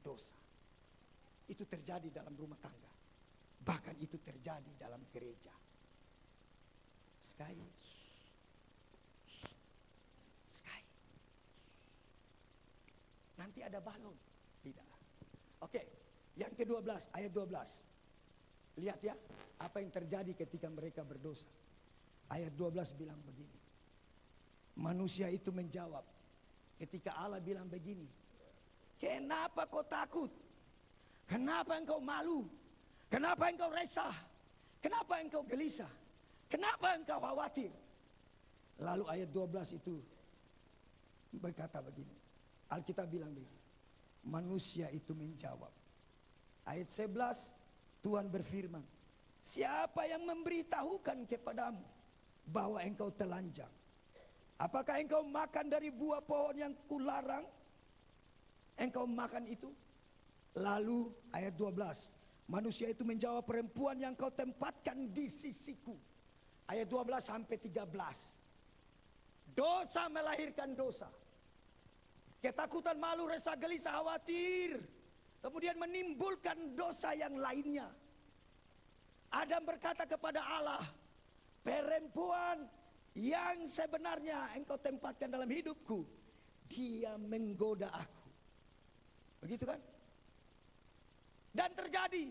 dosa. Itu terjadi dalam rumah tangga, bahkan itu terjadi dalam gereja. Sekali, sekali, nanti ada balon, tidak. Oke, yang ke-12, ayat 12. Lihat ya, apa yang terjadi ketika mereka berdosa. Ayat 12 bilang begini. Manusia itu menjawab, ketika Allah bilang begini, kenapa kau takut? Kenapa engkau malu? Kenapa engkau resah? Kenapa engkau gelisah? Kenapa engkau khawatir? Lalu ayat 12 itu berkata begini. Alkitab bilang begini, manusia itu menjawab. Ayat 11, Tuhan berfirman, siapa yang memberitahukan kepadamu bahwa engkau telanjang? Apakah engkau makan dari buah pohon yang kularang? Engkau makan itu? Lalu ayat 12, manusia itu menjawab, perempuan yang kau tempatkan di sisiku. Ayat 12 sampai 13. Dosa melahirkan dosa. Ketakutan, malu, resah, gelisah, khawatir, kemudian menimbulkan dosa yang lainnya. Adam berkata kepada Allah, perempuan yang sebenarnya engkau tempatkan dalam hidupku, dia menggoda aku. Begitu kan? Dan terjadi,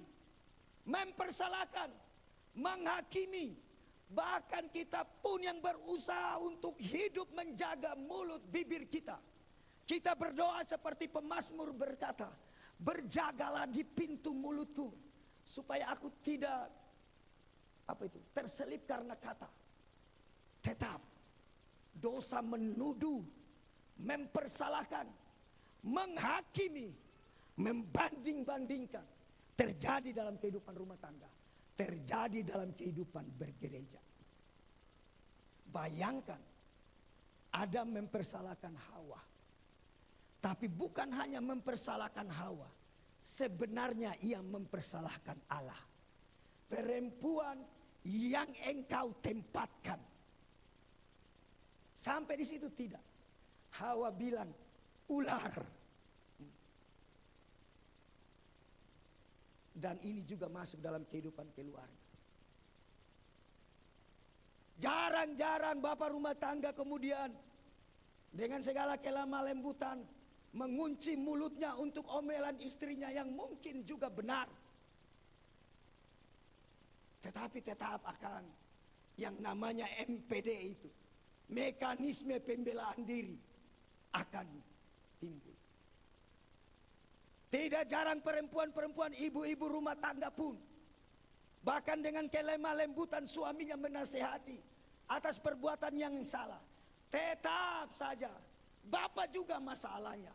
mempersalahkan, menghakimi. Bahkan kita pun yang berusaha untuk hidup menjaga mulut bibir kita. Kita berdoa seperti pemazmur berkata, berjagalah di pintu mulutku, supaya aku tidak terselip karena kata. Tetap dosa menuduh, mempersalahkan, menghakimi, membanding-bandingkan terjadi dalam kehidupan rumah tangga, terjadi dalam kehidupan bergereja. Bayangkan Adam mempersalahkan Hawa, tapi bukan hanya mempersalahkan Hawa, sebenarnya ia mempersalahkan Allah. Perempuan yang engkau tempatkan. Sampai di situ tidak. Hawa bilang, ular. Dan ini juga masuk dalam kehidupan keluarga. Jarang-jarang bapak rumah tangga kemudian dengan segala kelemah lembutan mengunci mulutnya untuk omelan istrinya yang mungkin juga benar. Tetapi tetap akan yang namanya MPD itu, mekanisme pembelaan diri, akan timbul. Tidak jarang perempuan-perempuan, ibu-ibu rumah tangga pun, bahkan dengan kelemah lembutan suaminya menasehati atas perbuatan yang salah, tetap saja bapak juga masalahnya.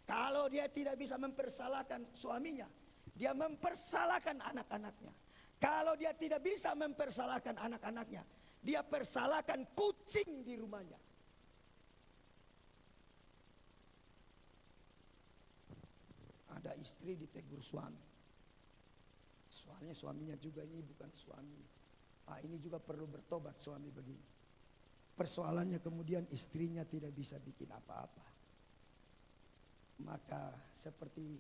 Kalau dia tidak bisa mempersalahkan suaminya, dia mempersalahkan anak-anaknya. Kalau dia tidak bisa mempersalahkan anak-anaknya, dia persalahkan kucing di rumahnya. Ada istri ditegur suami. Soalnya suaminya juga ini bukan suami. Ini juga perlu bertobat suami begini. Persoalannya kemudian istrinya tidak bisa bikin apa-apa. Maka seperti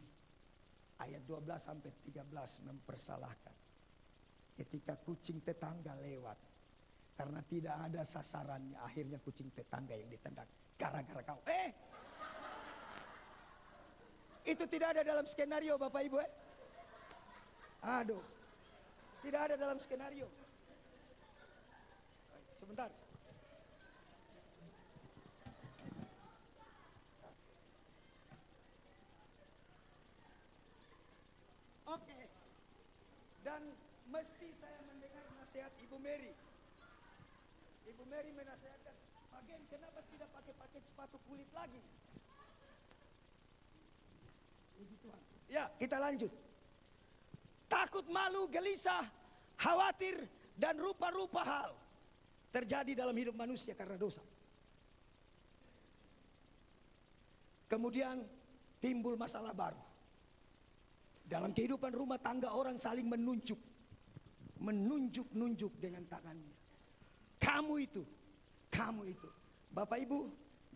ayat 12 sampai 13 mempersalahkan. Ketika kucing tetangga lewat, karena tidak ada sasarannya, akhirnya kucing tetangga yang ditendang gara-gara kau. Itu tidak ada dalam skenario Bapak Ibu. Aduh, tidak ada dalam skenario. Sebentar. Oke. Dan mesti saya mendengar nasihat Ibu Mary. Ibu Mary menasihatkan, Pagen kenapa tidak pakai sepatu kulit lagi? Puji Tuhan. Ya, kita lanjut. Takut, malu, gelisah, khawatir, dan rupa-rupa hal terjadi dalam hidup manusia karena dosa. Kemudian timbul masalah baru. Dalam kehidupan rumah tangga orang saling menunjuk-nunjuk dengan tangannya. Kamu itu. Bapak Ibu,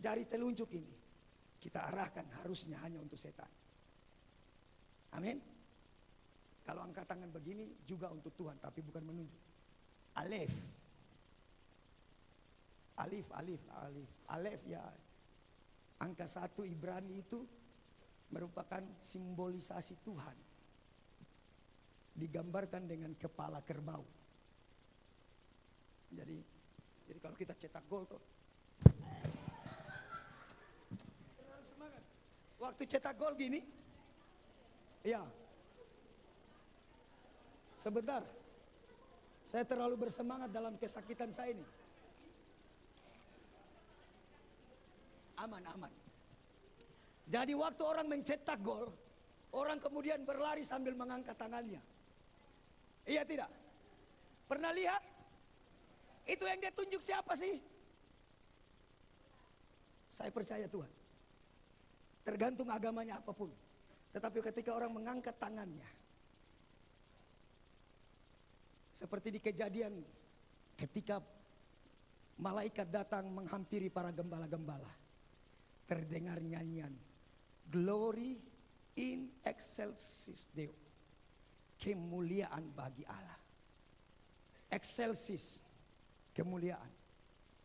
jari telunjuk ini kita arahkan harusnya hanya untuk setan. Amin. Kalau angkat tangan begini juga untuk Tuhan, tapi bukan menunjuk. Alef. Alef ya. Angka 1 Ibrani itu merupakan simbolisasi Tuhan. Digambarkan dengan kepala kerbau. Jadi kalau kita cetak gol tuh, terlalu semangat. Waktu cetak gol gini, ya. Sebentar, saya terlalu bersemangat dalam kesakitan saya ini. Aman. Jadi waktu orang mencetak gol, orang kemudian berlari sambil mengangkat tangannya. Iya tidak? Pernah lihat? Itu yang dia tunjuk siapa sih? Saya percaya Tuhan. Tergantung agamanya apapun. Tetapi ketika orang mengangkat tangannya, seperti di Kejadian ketika malaikat datang menghampiri para gembala-gembala, terdengar nyanyian Glory in excelsis Deo, kemuliaan bagi Allah. Excelsis, kemuliaan.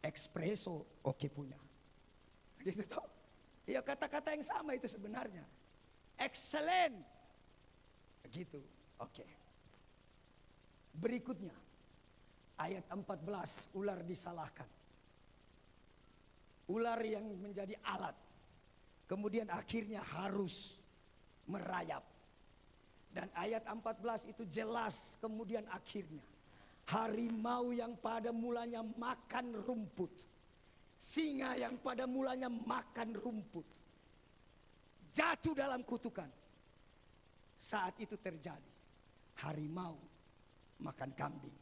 Expresso, oke punya. Gitu toh. Ya kata-kata yang sama itu sebenarnya. Excellent. Begitu. Oke. Berikutnya ayat 14, ular disalahkan. Ular yang menjadi alat. Kemudian akhirnya harus merayap. Dan ayat 14 itu jelas kemudian akhirnya. Harimau yang pada mulanya makan rumput. Singa yang pada mulanya makan rumput. Jatuh dalam kutukan. Saat itu terjadi. Harimau makan kambing.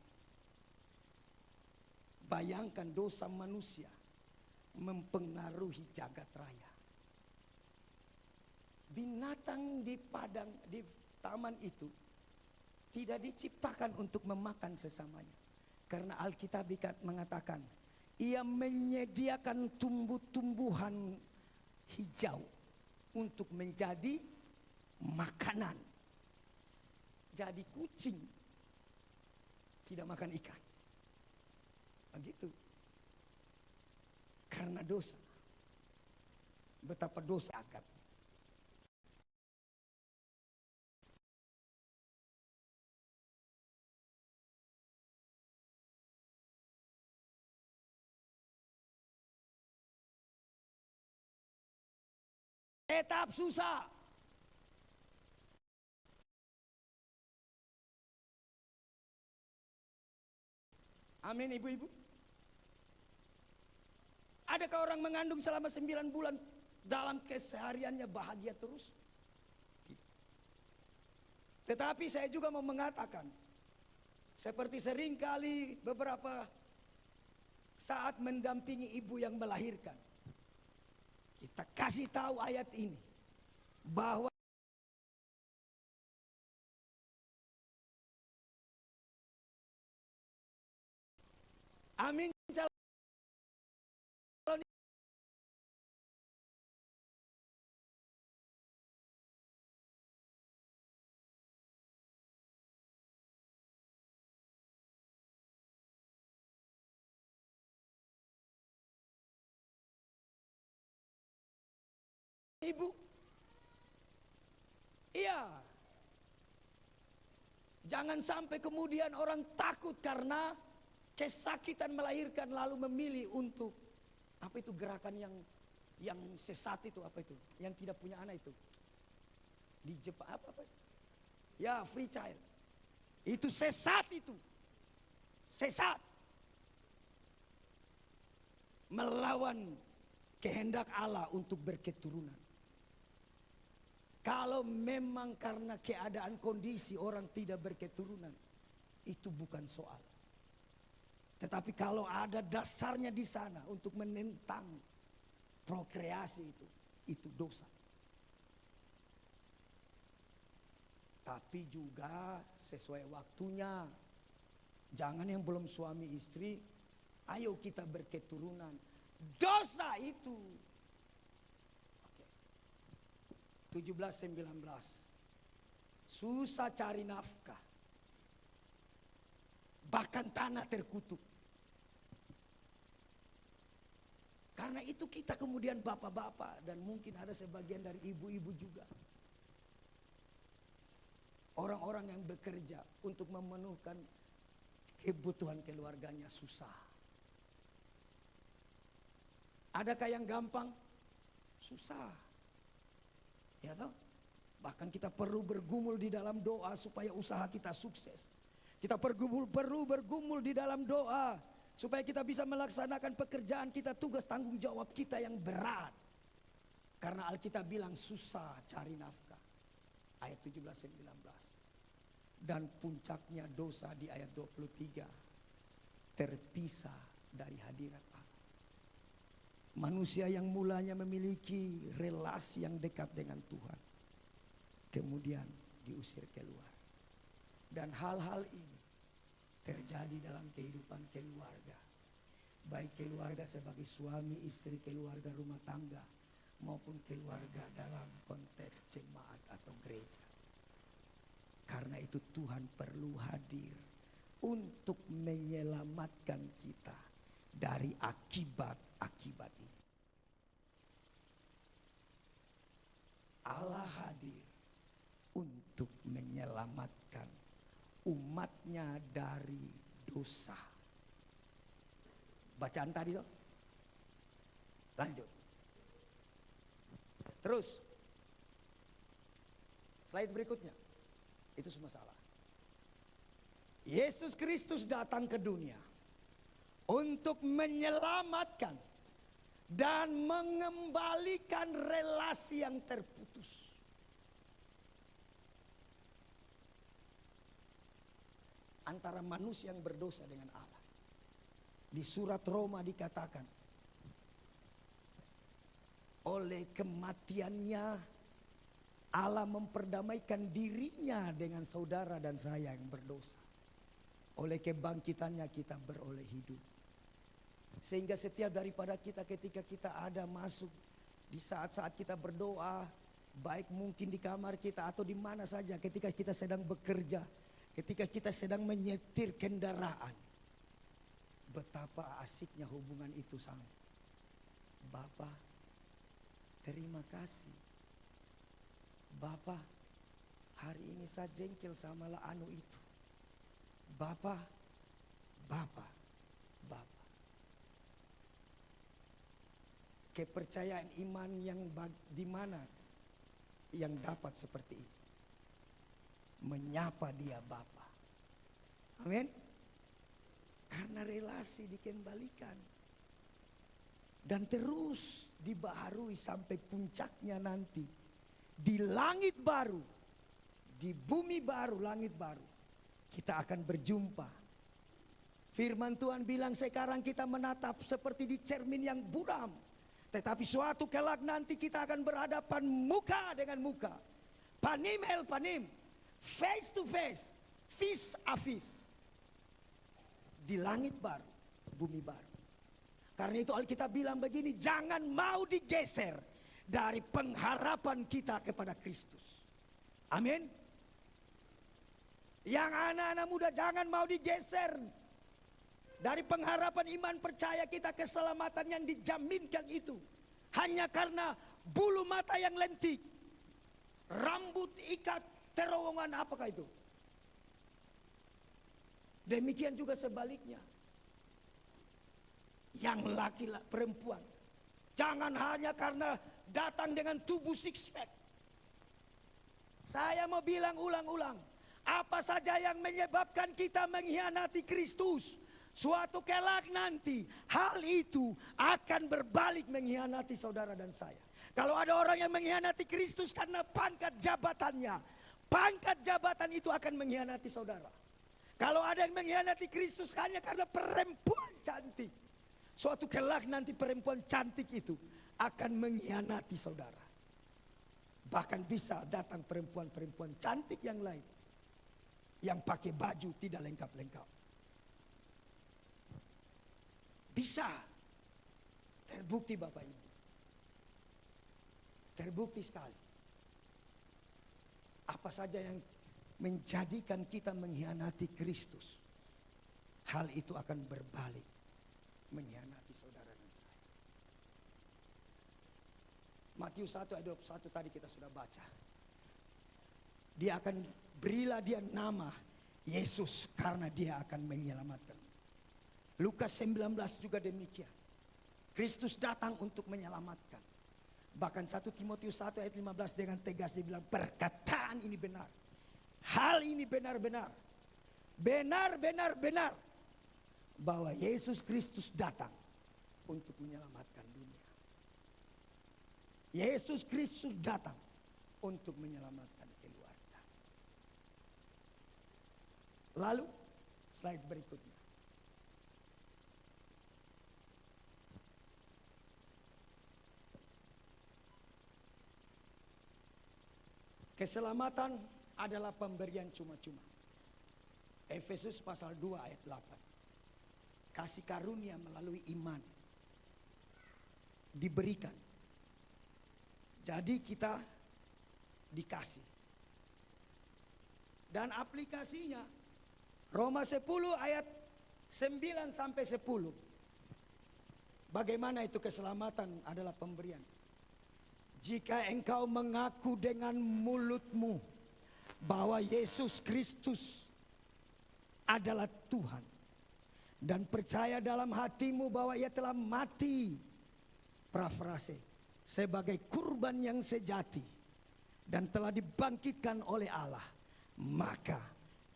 Bayangkan dosa manusia mempengaruhi jagat raya. Binatang di taman itu tidak diciptakan untuk memakan sesamanya. Karena Alkitab mengatakan Ia menyediakan tumbuh-tumbuhan hijau untuk menjadi makanan. Jadi kucing tidak makan ikan. Begitu. Karena dosa. Betapa dosa akad. Tetap susah. Amin ibu-ibu. Adakah orang mengandung selama 9 bulan dalam kesehariannya bahagia terus? Tidak. Tetapi saya juga mau mengatakan, seperti seringkali beberapa saat mendampingi ibu yang melahirkan, kita kasih tahu ayat ini bahwa amin. Ibu, iya, jangan sampai kemudian orang takut karena kesakitan melahirkan lalu memilih untuk apa itu gerakan yang sesat itu, apa itu, yang tidak punya anak itu di Jepang, apa ya, free child. Itu sesat, itu sesat, melawan kehendak Allah untuk berketurunan. Kalau memang karena keadaan kondisi orang tidak berketurunan, itu bukan soal. Tetapi kalau ada dasarnya di sana untuk menentang prokreasi itu dosa. Tapi juga sesuai waktunya. Jangan yang belum suami istri, ayo kita berketurunan. Dosa itu. 17-19. Susah cari nafkah. Bahkan tanah terkutuk. Karena itu kita kemudian bapak-bapak dan mungkin ada sebagian dari ibu-ibu juga. Orang-orang yang bekerja untuk memenuhkan kebutuhan keluarganya susah. Adakah yang gampang? Susah. Ya toh? Bahkan kita perlu bergumul di dalam doa supaya usaha kita sukses. Kita perlu bergumul di dalam doa supaya kita bisa melaksanakan pekerjaan kita, tugas tanggung jawab kita yang berat. Karena Alkitab bilang susah cari nafkah. Ayat 17-19. Dan puncaknya dosa di ayat 23. Terpisah dari hadirat Allah. Manusia yang mulanya memiliki relasi yang dekat dengan Tuhan, kemudian diusir keluar. Dan hal-hal ini terjadi dalam kehidupan keluarga. Baik keluarga sebagai suami, istri, keluarga rumah tangga, maupun keluarga dalam konteks jemaat atau gereja. Karena itu Tuhan perlu hadir untuk menyelamatkan kita dari akibat-akibat ini. Allah hadir untuk menyelamatkan umatnya dari dosa. Bacaan tadi tuh. Lanjut. Terus. Slide berikutnya. Itu semua salah. Yesus Kristus datang ke dunia untuk menyelamatkan dan mengembalikan relasi yang terputus. Antara manusia yang berdosa dengan Allah. Di surat Roma dikatakan, oleh kematiannya Allah memperdamaikan dirinya dengan saudara dan saya yang berdosa. Oleh kebangkitannya kita beroleh hidup. Sehingga setiap daripada kita ketika kita ada masuk di saat-saat kita berdoa, baik mungkin di kamar kita atau di mana saja, ketika kita sedang bekerja, ketika kita sedang menyetir kendaraan, betapa asiknya hubungan itu sama. Bapa, terima kasih. Bapa, hari ini saya jengkel sama lah anu itu. Bapa, Bapa, Bapa. Kepercayaan iman yang di mana yang dapat seperti ini? Menyapa dia Bapa. Amin. Karena relasi dikembalikan. Dan terus dibaharui sampai puncaknya nanti. Di langit baru, di bumi baru, langit baru, kita akan berjumpa. Firman Tuhan bilang sekarang kita menatap seperti di cermin yang buram. Tetapi suatu kelak nanti kita akan berhadapan muka dengan muka. Panim el panim, face to face, vis a vis. Di langit baru, bumi baru. Karena itu Alkitab bilang begini, jangan mau digeser dari pengharapan kita kepada Kristus. Amin. Yang anak-anak muda jangan mau digeser dari pengharapan iman percaya kita keselamatan yang dijaminkan itu. Hanya karena bulu mata yang lentik, rambut ikat, terowongan, apakah itu? Demikian juga sebaliknya. Yang laki-laki perempuan, jangan hanya karena datang dengan tubuh six pack. Saya mau bilang ulang-ulang, apa saja yang menyebabkan kita mengkhianati Kristus, suatu kelak nanti hal itu akan berbalik mengkhianati saudara dan saya. Kalau ada orang yang mengkhianati Kristus karena pangkat jabatannya, pangkat jabatan itu akan mengkhianati saudara. Kalau ada yang mengkhianati Kristus hanya karena perempuan cantik, suatu kelak nanti perempuan cantik itu akan mengkhianati saudara. Bahkan bisa datang perempuan-perempuan cantik yang lain yang pakai baju tidak lengkap-lengkap. Bisa. Terbukti Bapak Ibu. Terbukti sekali. Apa saja yang menjadikan kita mengkhianati Kristus, hal itu akan berbalik mengkhianati saudara dan saya. Matius 1 ayat 21 tadi kita sudah baca. Dia akan berilah dia nama Yesus karena dia akan menyelamatkan. Lukas 19 juga demikian. Kristus datang untuk menyelamatkan. Bahkan 1 Timotius 1 ayat 15 dengan tegas dibilang perkataan ini benar. Hal ini benar-benar. Benar-benar bahwa Yesus Kristus datang untuk menyelamatkan dunia. Yesus Kristus datang untuk menyelamatkan keluarga. Lalu slide berikutnya. Keselamatan adalah pemberian cuma-cuma. Efesus pasal 2 ayat 8. Kasih karunia melalui iman diberikan. Jadi kita dikasih. Dan aplikasinya Roma 10 ayat 9 sampai 10. Bagaimana itu keselamatan adalah pemberian. Jika engkau mengaku dengan mulutmu bahwa Yesus Kristus adalah Tuhan dan percaya dalam hatimu bahwa ia telah mati, parafrase, sebagai kurban yang sejati dan telah dibangkitkan oleh Allah, maka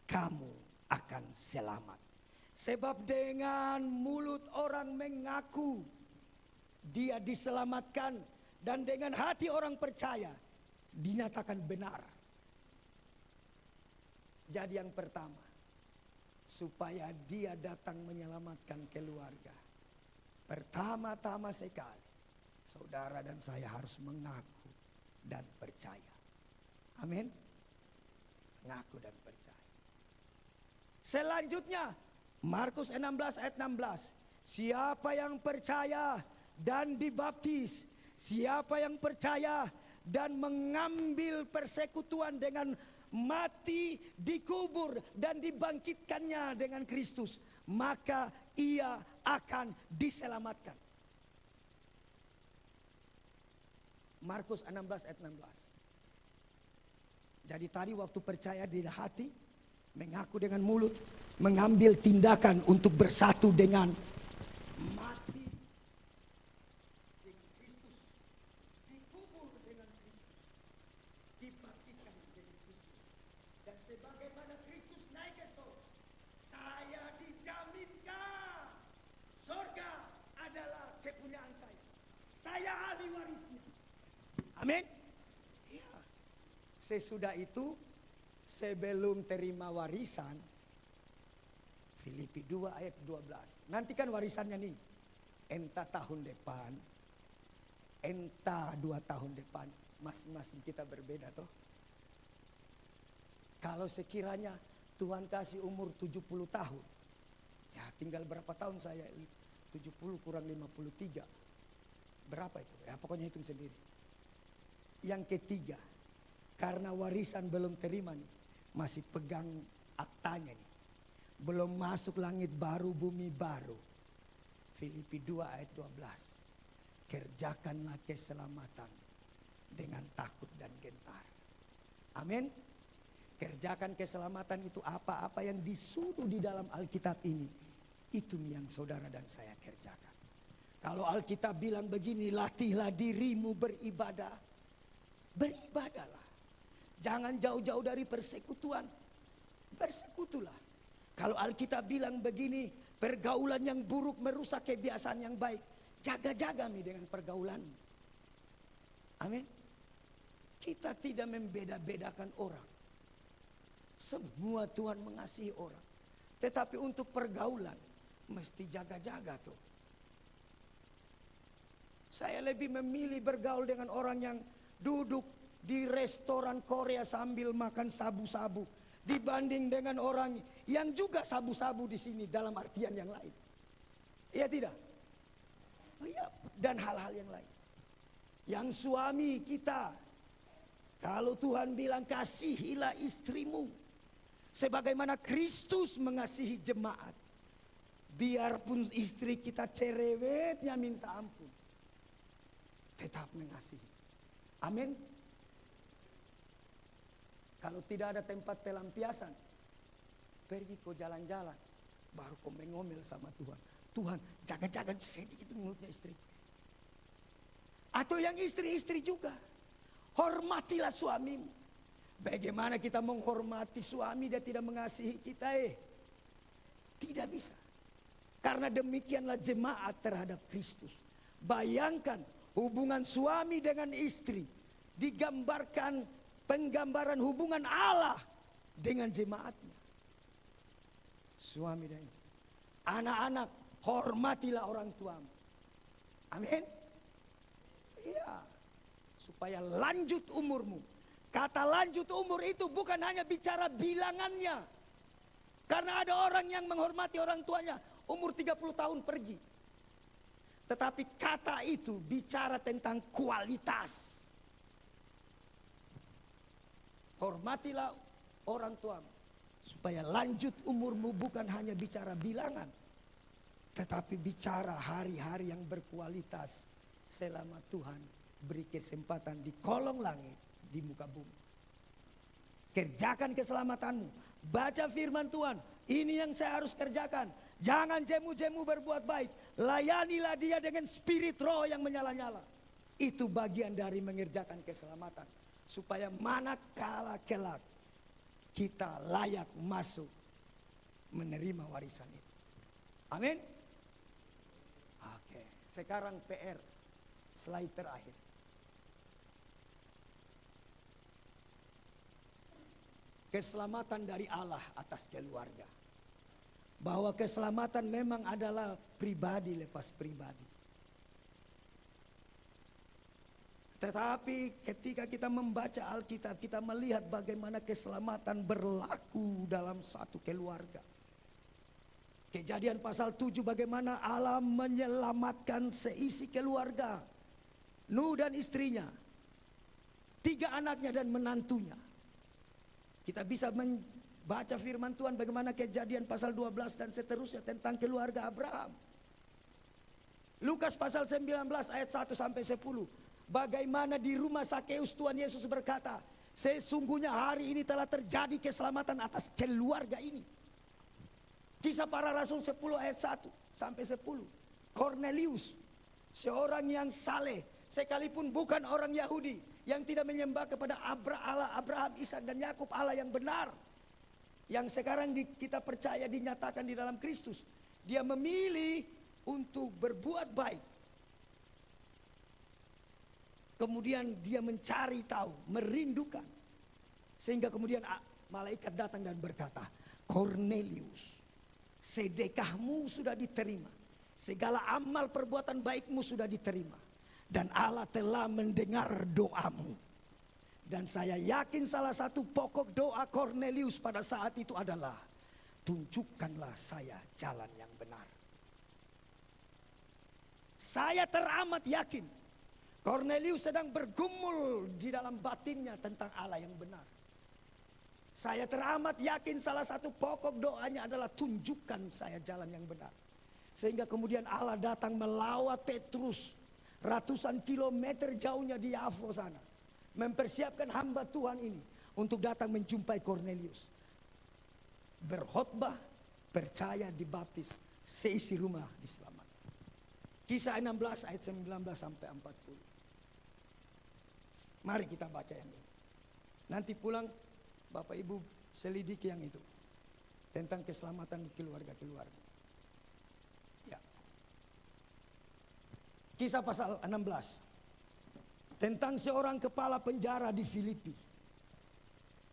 kamu akan selamat. Sebab dengan mulut orang mengaku dia diselamatkan dan dengan hati orang percaya dinyatakan benar. Jadi yang pertama, supaya dia datang menyelamatkan keluarga, pertama-tama sekali saudara dan saya harus mengaku dan percaya. Amin. Mengaku dan percaya. Selanjutnya Markus 16 ayat 16. Siapa yang percaya dan dibaptis, siapa yang percaya dan mengambil persekutuan dengan mati, dikubur dan dibangkitkannya dengan Kristus, maka ia akan diselamatkan. Markus 16 ayat 16. Jadi tadi waktu percaya di hati, mengaku dengan mulut, mengambil tindakan untuk bersatu dengan mati dengan Kristus, dikubur dengan Kristus, dibangkitkan dengan Kristus. Dan sebagaimana Kristus naik ke surga, saya dijaminkan surga adalah kepunyaan saya. Saya ahli warisnya. Amin. Ya. Sesudah itu, sebelum terima warisan, Filipi 2 ayat 12. Nanti kan warisannya nih, entah tahun depan, entah 2 tahun depan, masing-masing kita berbeda toh. Kalau sekiranya Tuhan kasih umur 70 tahun, ya tinggal berapa tahun saya, 70 kurang 53. Berapa itu? Ya pokoknya hitung sendiri. Yang ketiga, karena warisan belum terima nih, masih pegang aktanya nih. Belum masuk langit baru, bumi baru. Filipi 2 ayat 12. Kerjakanlah keselamatan dengan takut dan gentar. Amin. Kerjakan keselamatan itu apa-apa yang disuruh di dalam Alkitab ini. Itu yang saudara dan saya kerjakan. Kalau Alkitab bilang begini, latihlah dirimu beribadah. Beribadahlah. Jangan jauh-jauh dari persekutuan. Bersekutulah. Kalau Alkitab bilang begini, pergaulan yang buruk merusak kebiasaan yang baik. Jaga-jaga nih dengan pergaulan. Amin. Kita tidak membeda-bedakan orang. Semua Tuhan mengasihi orang. Tetapi untuk pergaulan, mesti jaga-jaga tuh. Saya lebih memilih bergaul dengan orang yang duduk di restoran Korea sambil makan sabu-sabu dibanding dengan orang yang juga sabu-sabu di sini dalam artian yang lain. Iya tidak? Oh iya, dan hal-hal yang lain. Yang suami kita, kalau Tuhan bilang kasihilah istrimu sebagaimana Kristus mengasihi jemaat. Biarpun istri kita cerewetnya minta ampun, tetap mengasihi. Amin. Kalau tidak ada tempat pelampiasan, pergi kau jalan-jalan, baru kau mengomel sama Tuhan. Tuhan, jaga-jaga sedikit mulutnya istri. Atau yang istri-istri juga, hormatilah suamimu. Bagaimana kita menghormati suami dia tidak mengasihi kita? Tidak bisa. Karena demikianlah jemaat terhadap Kristus. Bayangkan hubungan suami dengan istri digambarkan penggambaran hubungan Allah dengan jemaatnya. Suami dan istri. Anak-anak, hormatilah orang tuamu. Amin. Iya. Supaya lanjut umurmu. Kata lanjut umur itu bukan hanya bicara bilangannya. Karena ada orang yang menghormati orang tuanya umur 30 tahun pergi. Tetapi kata itu bicara tentang kualitas. Hormatilah orang tuamu. Supaya lanjut umurmu bukan hanya bicara bilangan. Tetapi bicara hari-hari yang berkualitas. Selama Tuhan beri kesempatan di kolong langit, di muka bumi. Kerjakan keselamatanmu. Baca firman Tuhan. Ini yang saya harus kerjakan. Jangan jemu-jemu berbuat baik. Layanilah dia dengan spirit roh yang menyala-nyala. Itu bagian dari mengerjakan keselamatan. Supaya manakala kelak kita layak masuk menerima warisan itu. Amin. Oke, sekarang PR slide terakhir. Keselamatan dari Allah atas keluarga. Bahwa keselamatan memang adalah pribadi lepas pribadi. Tetapi ketika kita membaca Alkitab, kita melihat bagaimana keselamatan berlaku dalam satu keluarga. Kejadian pasal 7 bagaimana Allah menyelamatkan seisi keluarga Nuh dan istrinya, 3 anaknya dan menantunya. Kita bisa membaca firman Tuhan bagaimana Kejadian pasal 12 dan seterusnya tentang keluarga Abraham. Lukas pasal 19 ayat 1 sampai 10. Bagaimana di rumah Sakeus Tuhan Yesus berkata, sesungguhnya hari ini telah terjadi keselamatan atas keluarga ini. Kisah Para Rasul 10 ayat 1 sampai 10. Cornelius, seorang yang saleh, sekalipun bukan orang Yahudi, yang tidak menyembah kepada Allah Abraham, Ishak dan Yakub, Allah yang benar, yang sekarang kita percaya dinyatakan di dalam Kristus. Dia memilih untuk berbuat baik. Kemudian dia mencari tahu, merindukan. Sehingga kemudian malaikat datang dan berkata, Cornelius, sedekahmu sudah diterima, segala amal perbuatan baikmu sudah diterima, dan Allah telah mendengar doamu. Dan saya yakin salah satu pokok doa Cornelius pada saat itu adalah, tunjukkanlah saya jalan yang benar. Saya teramat yakin Cornelius sedang bergumul di dalam batinnya tentang Allah yang benar. Saya teramat yakin salah satu pokok doanya adalah, tunjukkan saya jalan yang benar. Sehingga kemudian Allah datang melawat Petrus ratusan kilometer jauhnya di Yafo sana, mempersiapkan hamba Tuhan ini untuk datang menjumpai Cornelius. Berkhotbah, percaya, dibaptis, seisi rumah diselamatkan. Kisah 16 ayat 19 sampai 40. Mari kita baca yang ini. Nanti pulang Bapak Ibu selidiki yang itu, tentang keselamatan di keluarga-keluarga. Ya. Kisah pasal 16 tentang seorang kepala penjara di Filipi.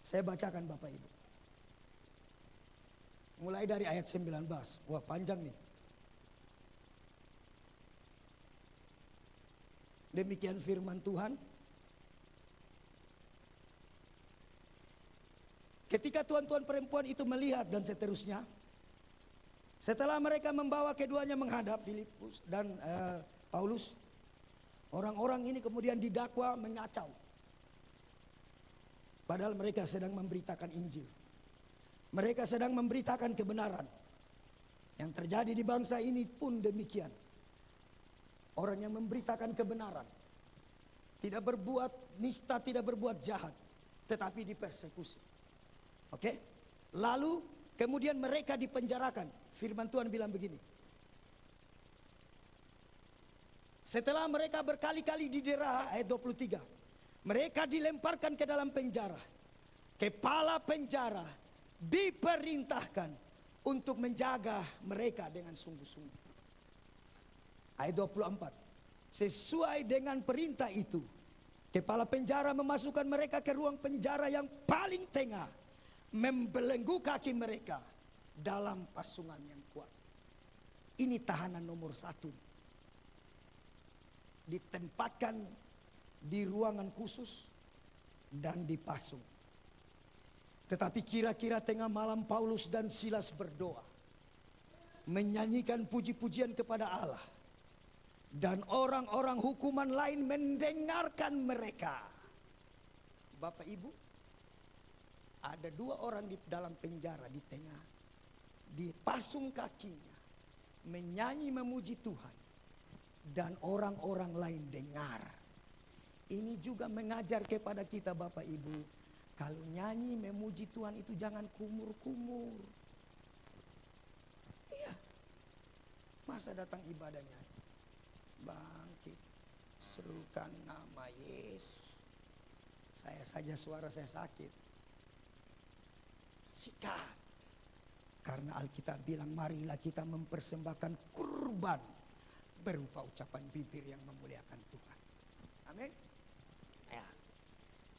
Saya bacakan Bapak Ibu. Mulai dari ayat 19. Wah, panjang nih. Demikian firman Tuhan. Ketika tuan-tuan perempuan itu melihat dan seterusnya, setelah mereka membawa keduanya menghadap Filipus dan Paulus, orang-orang ini kemudian didakwa mengacau. Padahal mereka sedang memberitakan Injil. Mereka sedang memberitakan kebenaran. Yang terjadi di bangsa ini pun demikian. Orang yang memberitakan kebenaran, tidak berbuat nista, tidak berbuat jahat, tetapi dipersekusi. Oke, lalu kemudian mereka dipenjarakan. Firman Tuhan bilang begini. Setelah mereka berkali-kali didera, ayat 23. Mereka dilemparkan ke dalam penjara. Kepala penjara diperintahkan untuk menjaga mereka dengan sungguh-sungguh. Ayat 24. Sesuai dengan perintah itu, kepala penjara memasukkan mereka ke ruang penjara yang paling tengah, membelenggu kaki mereka dalam pasungan yang kuat. Ini tahanan nomor 1. Ditempatkan di ruangan khusus dan dipasung. Tetapi kira-kira tengah malam Paulus dan Silas berdoa, menyanyikan puji-pujian kepada Allah, dan orang-orang hukuman lain mendengarkan mereka. Bapak Ibu, ada 2 orang di dalam penjara di tengah, dipasung kakinya, menyanyi memuji Tuhan, dan orang-orang lain dengar. Ini juga mengajar kepada kita Bapak Ibu, kalau nyanyi memuji Tuhan itu jangan kumur-kumur. Iya, masa datang ibadahnya bangkit, serukan nama Yesus. Saya saja suara saya sakit. Sikat. Karena Alkitab bilang, marilah kita mempersembahkan kurban berupa ucapan bibir yang memuliakan Tuhan. Amin. Ya.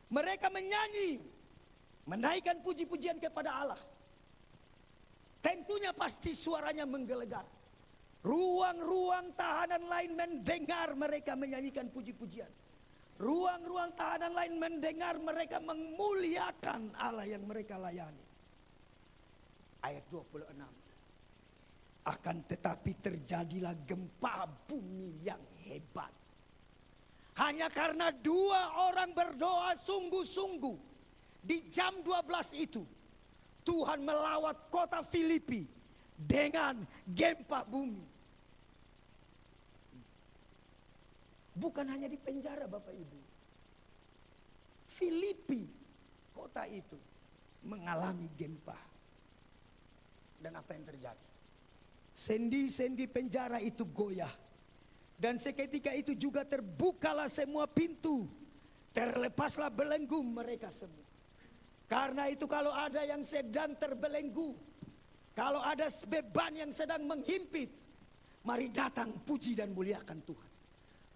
Mereka menyanyi, menaikkan puji-pujian kepada Allah. Tentunya pasti suaranya menggelegar. Ruang-ruang tahanan lain mendengar mereka menyanyikan puji-pujian. Ruang-ruang tahanan lain mendengar mereka memuliakan Allah yang mereka layani. Ayat 26. Akan tetapi terjadilah gempa bumi yang hebat. Hanya karena 2 orang berdoa sungguh-sungguh. Di jam 12 itu Tuhan melawat kota Filipi dengan gempa bumi. Bukan hanya di penjara Bapak Ibu. Filipi, kota itu mengalami gempa. Dan apa yang terjadi? Sendi-sendi penjara itu goyah. Dan seketika itu juga terbukalah semua pintu. Terlepaslah belenggu mereka semua. Karena itu kalau ada yang sedang terbelenggu, kalau ada beban yang sedang menghimpit, mari datang puji dan muliakan Tuhan.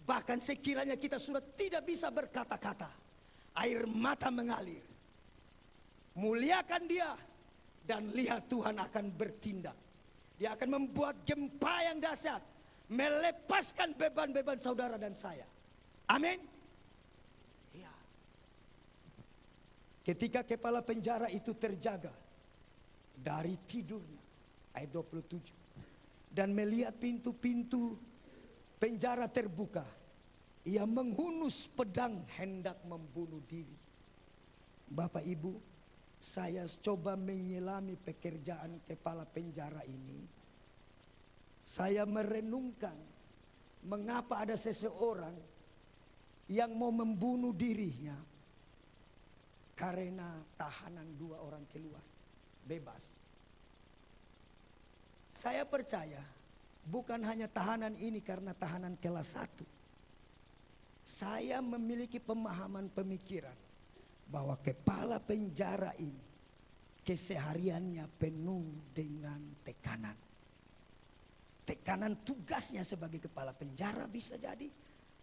Bahkan sekiranya kita sudah tidak bisa berkata-kata, air mata mengalir. Muliakan Dia dan lihat Tuhan akan bertindak. Dia akan membuat gempa yang dahsyat, melepaskan beban-beban saudara dan saya. Amin. Ya. Ketika kepala penjara itu terjaga dari tidurnya, ayat 27, dan melihat pintu-pintu penjara terbuka, ia menghunus pedang hendak membunuh diri. Bapak Ibu, saya coba menyelami pekerjaan kepala penjara ini. Saya merenungkan mengapa ada seseorang yang mau membunuh dirinya karena tahanan 2 orang keluar bebas. Saya percaya bukan hanya tahanan ini karena tahanan kelas 1. Saya memiliki pemahaman pemikiran bahwa kepala penjara ini kesehariannya penuh dengan tekanan. Tekanan tugasnya sebagai kepala penjara bisa jadi,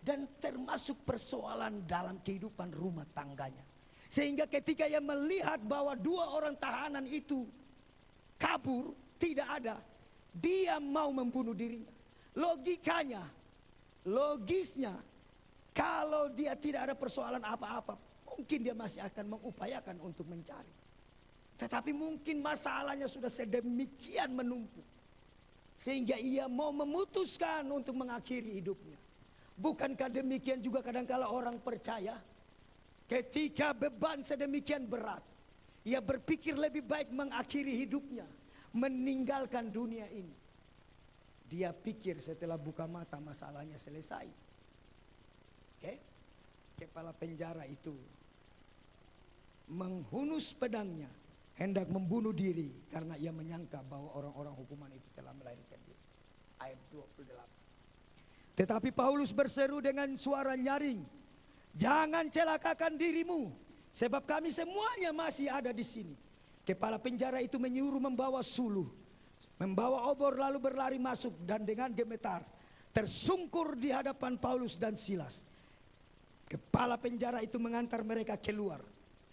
dan termasuk persoalan dalam kehidupan rumah tangganya. Sehingga ketika ia melihat bahwa 2 orang tahanan itu kabur, tidak ada, dia mau membunuh dirinya. Logikanya, logisnya, kalau dia tidak ada persoalan apa-apa, mungkin dia masih akan mengupayakan untuk mencari. Tetapi mungkin masalahnya sudah sedemikian menumpuk, sehingga ia mau memutuskan untuk mengakhiri hidupnya. Bukankah demikian juga kadangkala orang percaya? Ketika beban sedemikian berat, ia berpikir lebih baik mengakhiri hidupnya, meninggalkan dunia ini. Dia pikir setelah buka mata masalahnya selesai. Oke? Kepala penjara itu menghunus pedangnya hendak membunuh diri karena ia menyangka bahwa orang-orang hukuman itu telah melahirkan dia. Ayat 28. Tetapi Paulus berseru dengan suara nyaring, "Jangan celakakan dirimu, sebab kami semuanya masih ada di sini." Kepala penjara itu menyuruh membawa suluh, membawa obor, lalu berlari masuk dan dengan gemetar tersungkur di hadapan Paulus dan Silas. Kepala penjara itu mengantar mereka keluar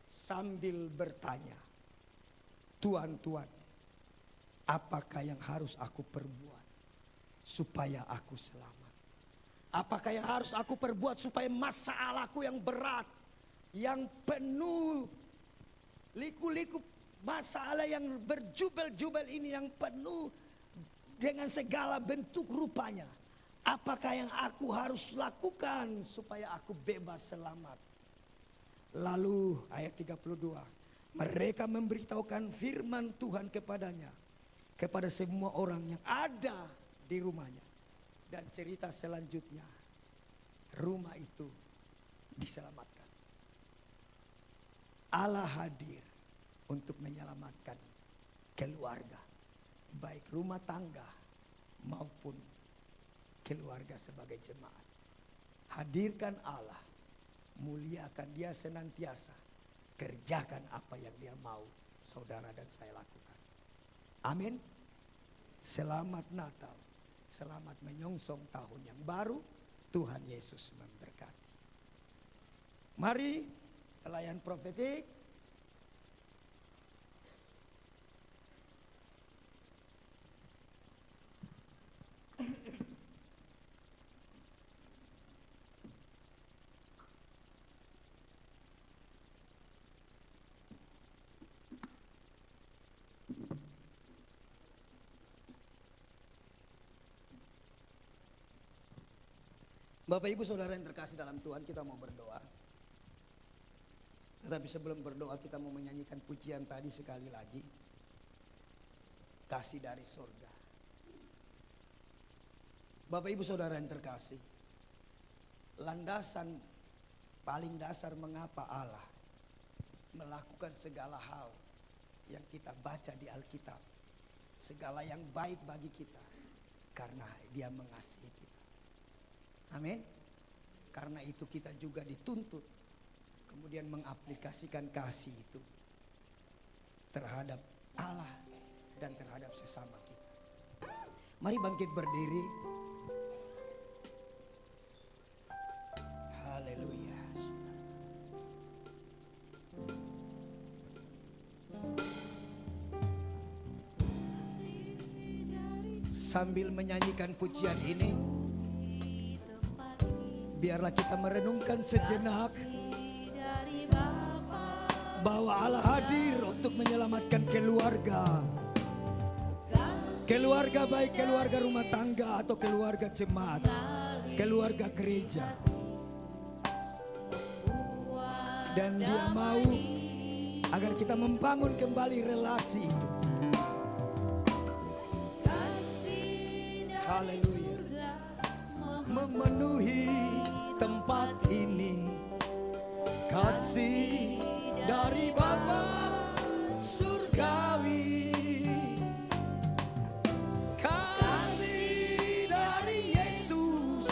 sambil bertanya, "Tuan, apakah yang harus aku perbuat supaya aku selamat? Apakah yang harus aku perbuat supaya masalahku yang berat, yang penuh liku-liku masalah yang berjubel-jubel ini, yang penuh dengan segala bentuk rupanya, apakah yang aku harus lakukan supaya aku bebas selamat?" Lalu ayat 32, mereka memberitahukan firman Tuhan kepadanya, kepada semua orang yang ada di rumahnya. Dan cerita selanjutnya, rumah itu diselamatkan. Allah hadir untuk menyelamatkan keluarga, baik rumah tangga maupun keluarga sebagai jemaat. Hadirkan Allah, muliakan Dia senantiasa, kerjakan apa yang Dia mau saudara dan saya lakukan. Amin. Selamat Natal, selamat menyongsong tahun yang baru. Tuhan Yesus memberkati. Mari pelayan profetik. Bapak Ibu Saudara yang terkasih dalam Tuhan, kita mau berdoa. Tetapi sebelum berdoa kita mau menyanyikan pujian tadi sekali lagi. Kasih dari surga. Bapak Ibu Saudara yang terkasih, landasan paling dasar mengapa Allah melakukan segala hal yang kita baca di Alkitab, segala yang baik bagi kita, karena Dia mengasihi kita. Amin. Karena itu kita juga dituntut kemudian mengaplikasikan kasih itu terhadap Allah dan terhadap sesama kita. Mari bangkit berdiri. Haleluya. Sambil menyanyikan pujian ini, biarlah kita merenungkan sejenak bahwa Allah hadir untuk menyelamatkan keluarga. Keluarga baik keluarga rumah tangga atau keluarga jemaat, keluarga gereja. Dan Dia mau agar kita membangun kembali relasi itu. Haleluya. Memenuhi tempat ini, kasih dari Bapa surgawi, kasih dari Yesus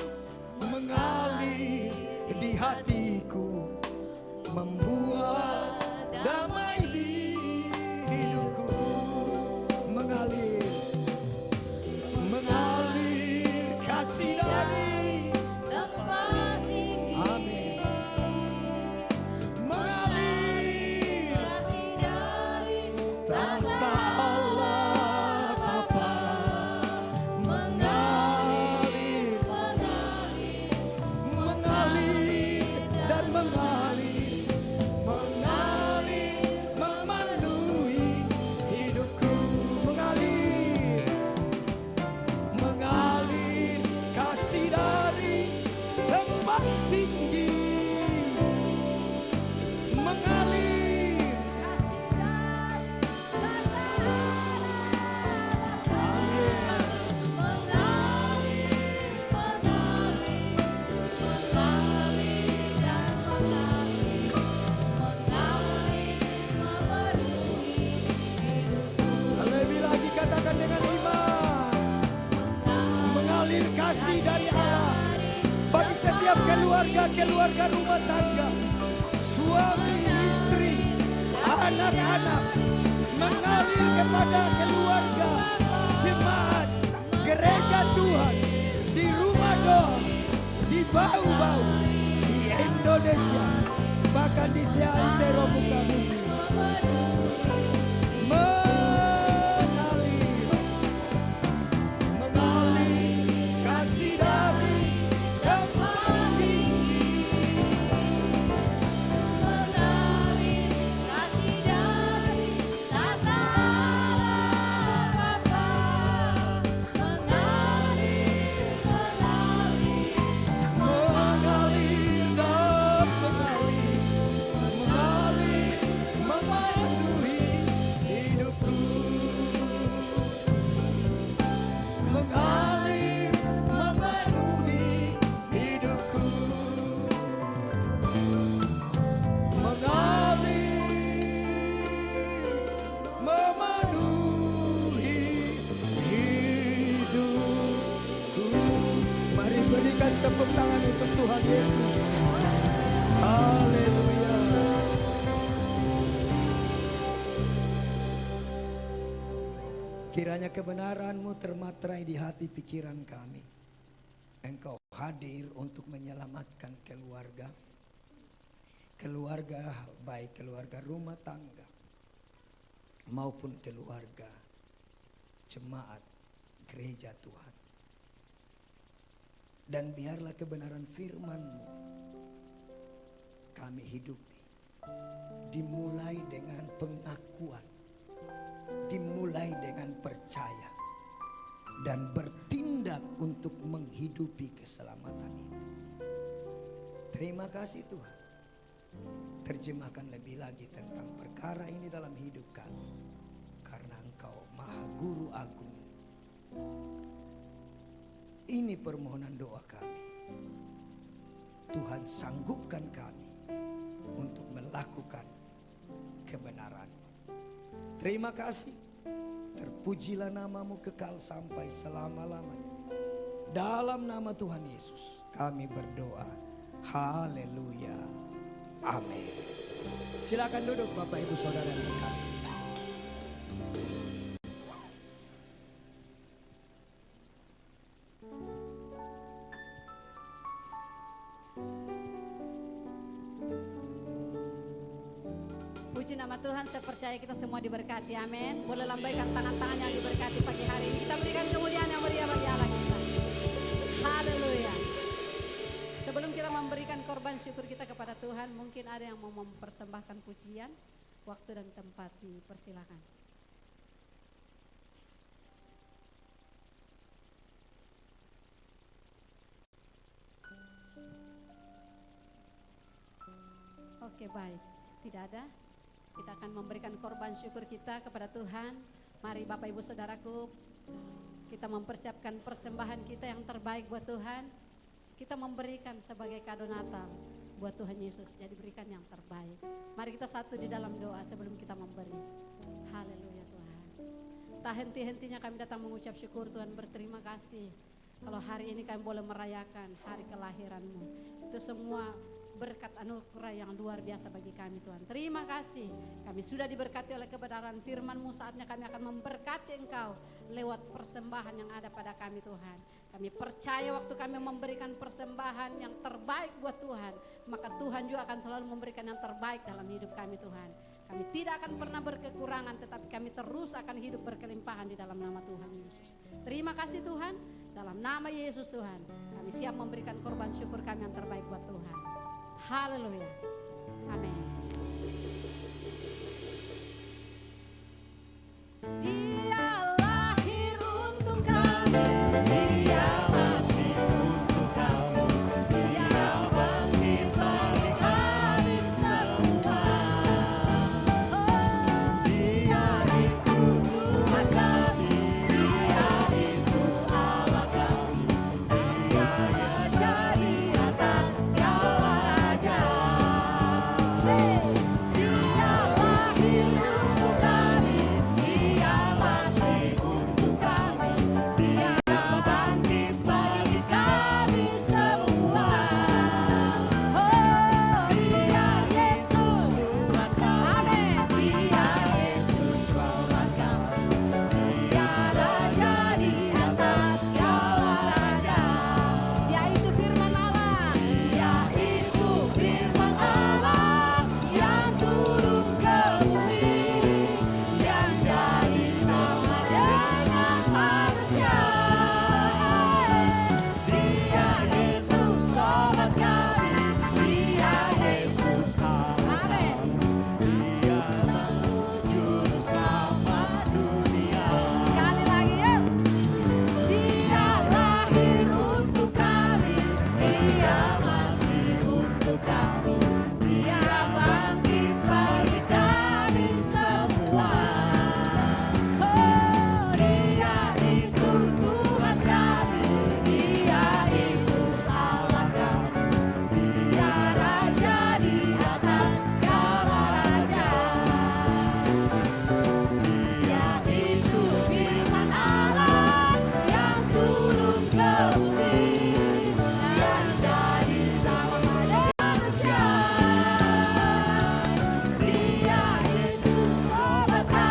mengalir di hatiku, membuat damai di hidupku. Mengalir kasih dari tempat tinggi. Amin. Mengalir kasih dari tahta Allah Bapa. Mengalir dan mengalir memenuhi hidupku. Mengalir kasih dari tempat tinggi. Mengalir lebih lagi katakan dengan iman. Mengalir kasih dari Allah bagi setiap keluarga rumah tangga, suami, istri, anak-anak. Mengalir kepada keluarga, jemaat, gereja Tuhan, di rumah doa, di bau-bau, di Indonesia, bahkan di seantero muka bumi. Mengalir kasih dari tempat tinggi. Mengalir kasih dari tahta Bapa. Mengalir dan mengalir memenuhi hidupku. Mengalir memenuhi hidupku. Mengalir memenuhi hidupku. Mari berikan tepuk tangan untuk Tuhan Yesus. Haleluya. Kiranya kebenaran-Mu termaterai di hati pikiran kami. Engkau hadir untuk menyelamatkan keluarga. Keluarga baik keluarga rumah tangga maupun keluarga jemaat gereja Tuhan. Dan biarlah kebenaran firman-Mu kami hidupi. Dimulai dengan pengakuan, dimulai dengan percaya, dan bertindak untuk menghidupi keselamatan itu. Terima kasih Tuhan. Terjemahkan lebih lagi tentang perkara ini dalam hidup kami. Karena Engkau Maha Guru Agung. Ini permohonan doa kami. Tuhan sanggupkan kami untuk melakukan kebenaran. Terima kasih. Terpujilah namamu kekal sampai selama-lamanya. Dalam nama Tuhan Yesus kami berdoa. Haleluya. Amin. Silakan duduk Bapak Ibu Saudara yang terkasih. Puji nama Tuhan, saya percaya kita semua diberkati, amin. Boleh lambaikan tangan-tangan yang diberkati pagi hari ini. Kita berikan kemuliaan yang meriah bagi Allah kita. Haleluya. Sebelum kita memberikan korban syukur kita kepada Tuhan, mungkin ada yang mau mempersembahkan pujian. Waktu dan tempat dipersilakan. Oke, baik. Tidak ada. Kita akan memberikan korban syukur kita kepada Tuhan. Mari Bapak Ibu Saudaraku, kita mempersiapkan persembahan kita yang terbaik buat Tuhan. Kita memberikan sebagai kado Natal buat Tuhan Yesus. Jadi berikan yang terbaik. Mari kita satu di dalam doa sebelum kita memberi. Haleluya Tuhan. Tak henti-hentinya kami datang mengucap syukur Tuhan, berterima kasih. Kalau hari ini kami boleh merayakan hari kelahiran-Mu. Itu semua berkat anugerah yang luar biasa bagi kami Tuhan. Terima kasih. Kami sudah diberkati oleh kebenaran firman-Mu. Saatnya kami akan memberkati Engkau lewat persembahan yang ada pada kami Tuhan. Kami percaya waktu kami memberikan persembahan yang terbaik buat Tuhan, maka Tuhan juga akan selalu memberikan yang terbaik dalam hidup kami Tuhan. Kami tidak akan pernah berkekurangan, tetapi kami terus akan hidup berkelimpahan di dalam nama Tuhan Yesus. Terima kasih Tuhan. Dalam nama Yesus Tuhan, kami siap memberikan korban syukur kami yang terbaik buat Tuhan. Haleluya. Amin. Dia lahir untuk kami. Dia mati untuk kami. Dia bangkit bagi kami semua. Oh, Dia itu Tuhan kami. Dia itu Allah kami. Dia raja di atas segala raja. Dia lahir untuk kami. Dia mati untuk kami. Dia bangkit bagi kami semua. Oh, Dia Yesus Tuhan kami. Dia Yesus Tuhan kami. Dia raja di atas segala raja. Dia itu firman Allah. Dia itu firman Allah yang turun ke bumi, yang jadi sama dengan manusia. Dia Yesus sobat kami. Dia Yesus amin. Dia tembus juru selamat dunia. Sekali lagi yuk. Dia lahir untuk kami. Dia mati untuk kami. Dia bangkit bagi kami semua. Oh, Dia itu Tuhan kami. Dia itu Allah kami. Dia raja di atas segala raja. Dia itu firman Allah yang turun ke bumi, yang jadi sama dengan manusia. Dia Yesus sobat kami.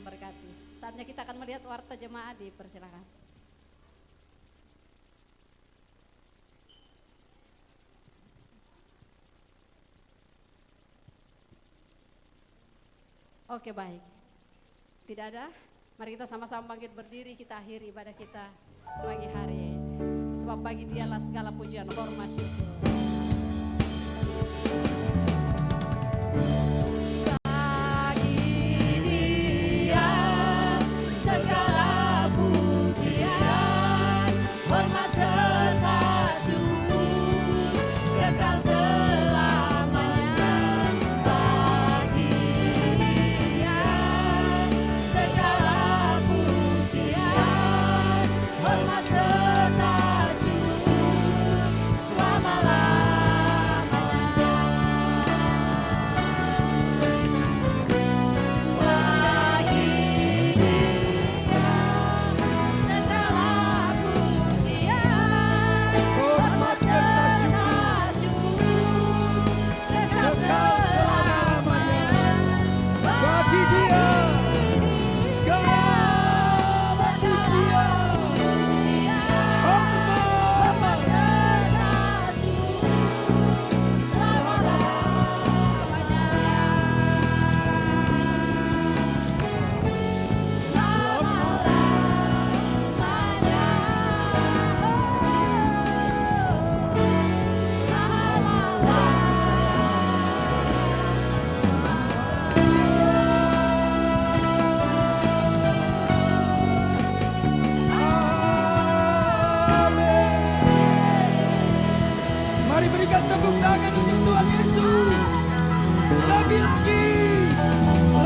memberkati. Saatnya kita akan melihat warta jemaat, dipersilakan. Oke, baik. Tidak ada? Mari kita sama-sama bangkit berdiri, kita akhiri ibadah kita pagi hari ini. Sebab bagi Dialah segala pujian, hormat, syukur.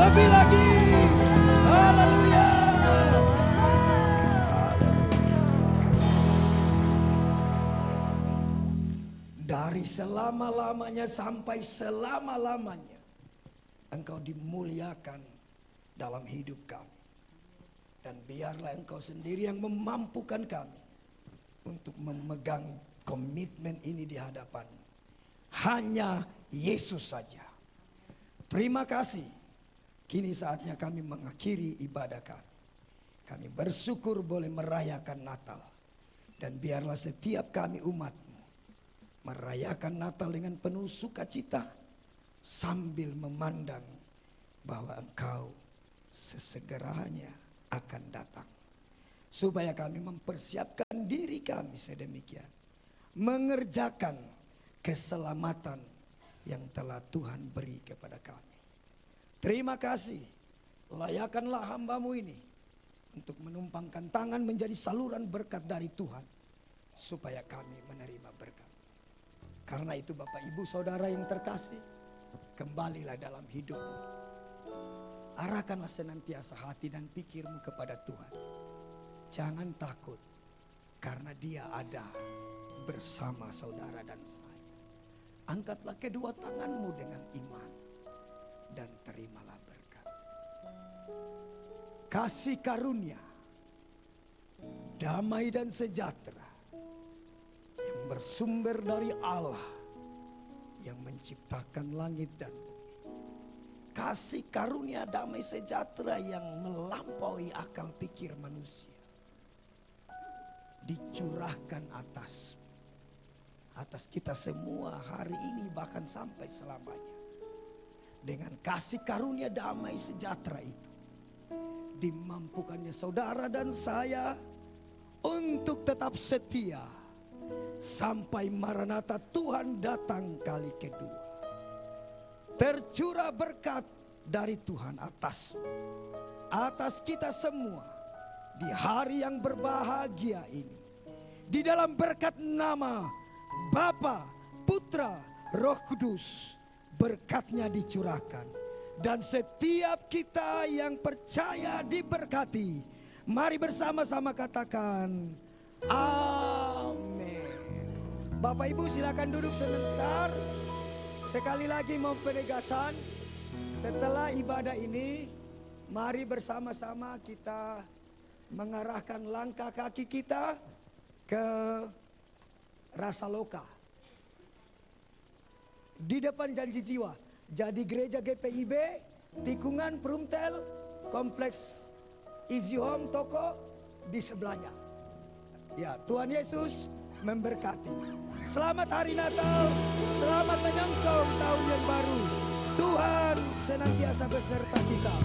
Lebih lagi. Haleluya. Dari selama-lamanya sampai selama-lamanya Engkau dimuliakan dalam hidup kami. Dan biarlah Engkau sendiri yang memampukan kami untuk memegang komitmen ini di hadapan hanya Yesus saja. Terima kasih. Kini saatnya kami mengakhiri ibadah kami. Kami bersyukur boleh merayakan Natal. Dan biarlah setiap kami umat-Mu merayakan Natal dengan penuh sukacita. Sambil memandang bahwa Engkau sesegeranya akan datang. Supaya kami mempersiapkan diri kami sedemikian. Mengerjakan keselamatan yang telah Tuhan beri kepada kami. Terima kasih, layakanlah hamba-Mu ini untuk menumpangkan tangan menjadi saluran berkat dari Tuhan. Supaya kami menerima berkat. Karena itu Bapak Ibu Saudara yang terkasih, kembalilah dalam hidupmu. Arahkanlah senantiasa hati dan pikirmu kepada Tuhan. Jangan takut, karena Dia ada bersama saudara dan saya. Angkatlah kedua tanganmu dengan iman. Dan terimalah berkat. Kasih karunia, damai dan sejahtera yang bersumber dari Allah yang menciptakan langit dan bumi. Kasih karunia, damai sejahtera yang melampaui akal pikir manusia dicurahkan atas kita semua hari ini bahkan sampai selamanya. Dengan kasih karunia damai sejahtera itu, dimampukannya saudara dan saya untuk tetap setia sampai Maranatha Tuhan datang kali kedua. Tercurah berkat dari Tuhan atas kita semua di hari yang berbahagia ini. Di dalam berkat nama Bapa, Putra, Roh Kudus, berkatnya dicurahkan. Dan setiap kita yang percaya diberkati. Mari bersama-sama katakan amin. Bapak Ibu silakan duduk sebentar. Sekali lagi mau penegasan. Setelah ibadah ini, mari bersama-sama kita mengarahkan langkah kaki kita ke Rasa Loka. Di depan Janji Jiwa. Jadi gereja GPIB, tikungan Perumtel, kompleks Easy Home toko di sebelahnya. Ya, Tuhan Yesus memberkati. Selamat hari Natal, selamat menyongsong tahun yang baru. Tuhan senantiasa beserta kita.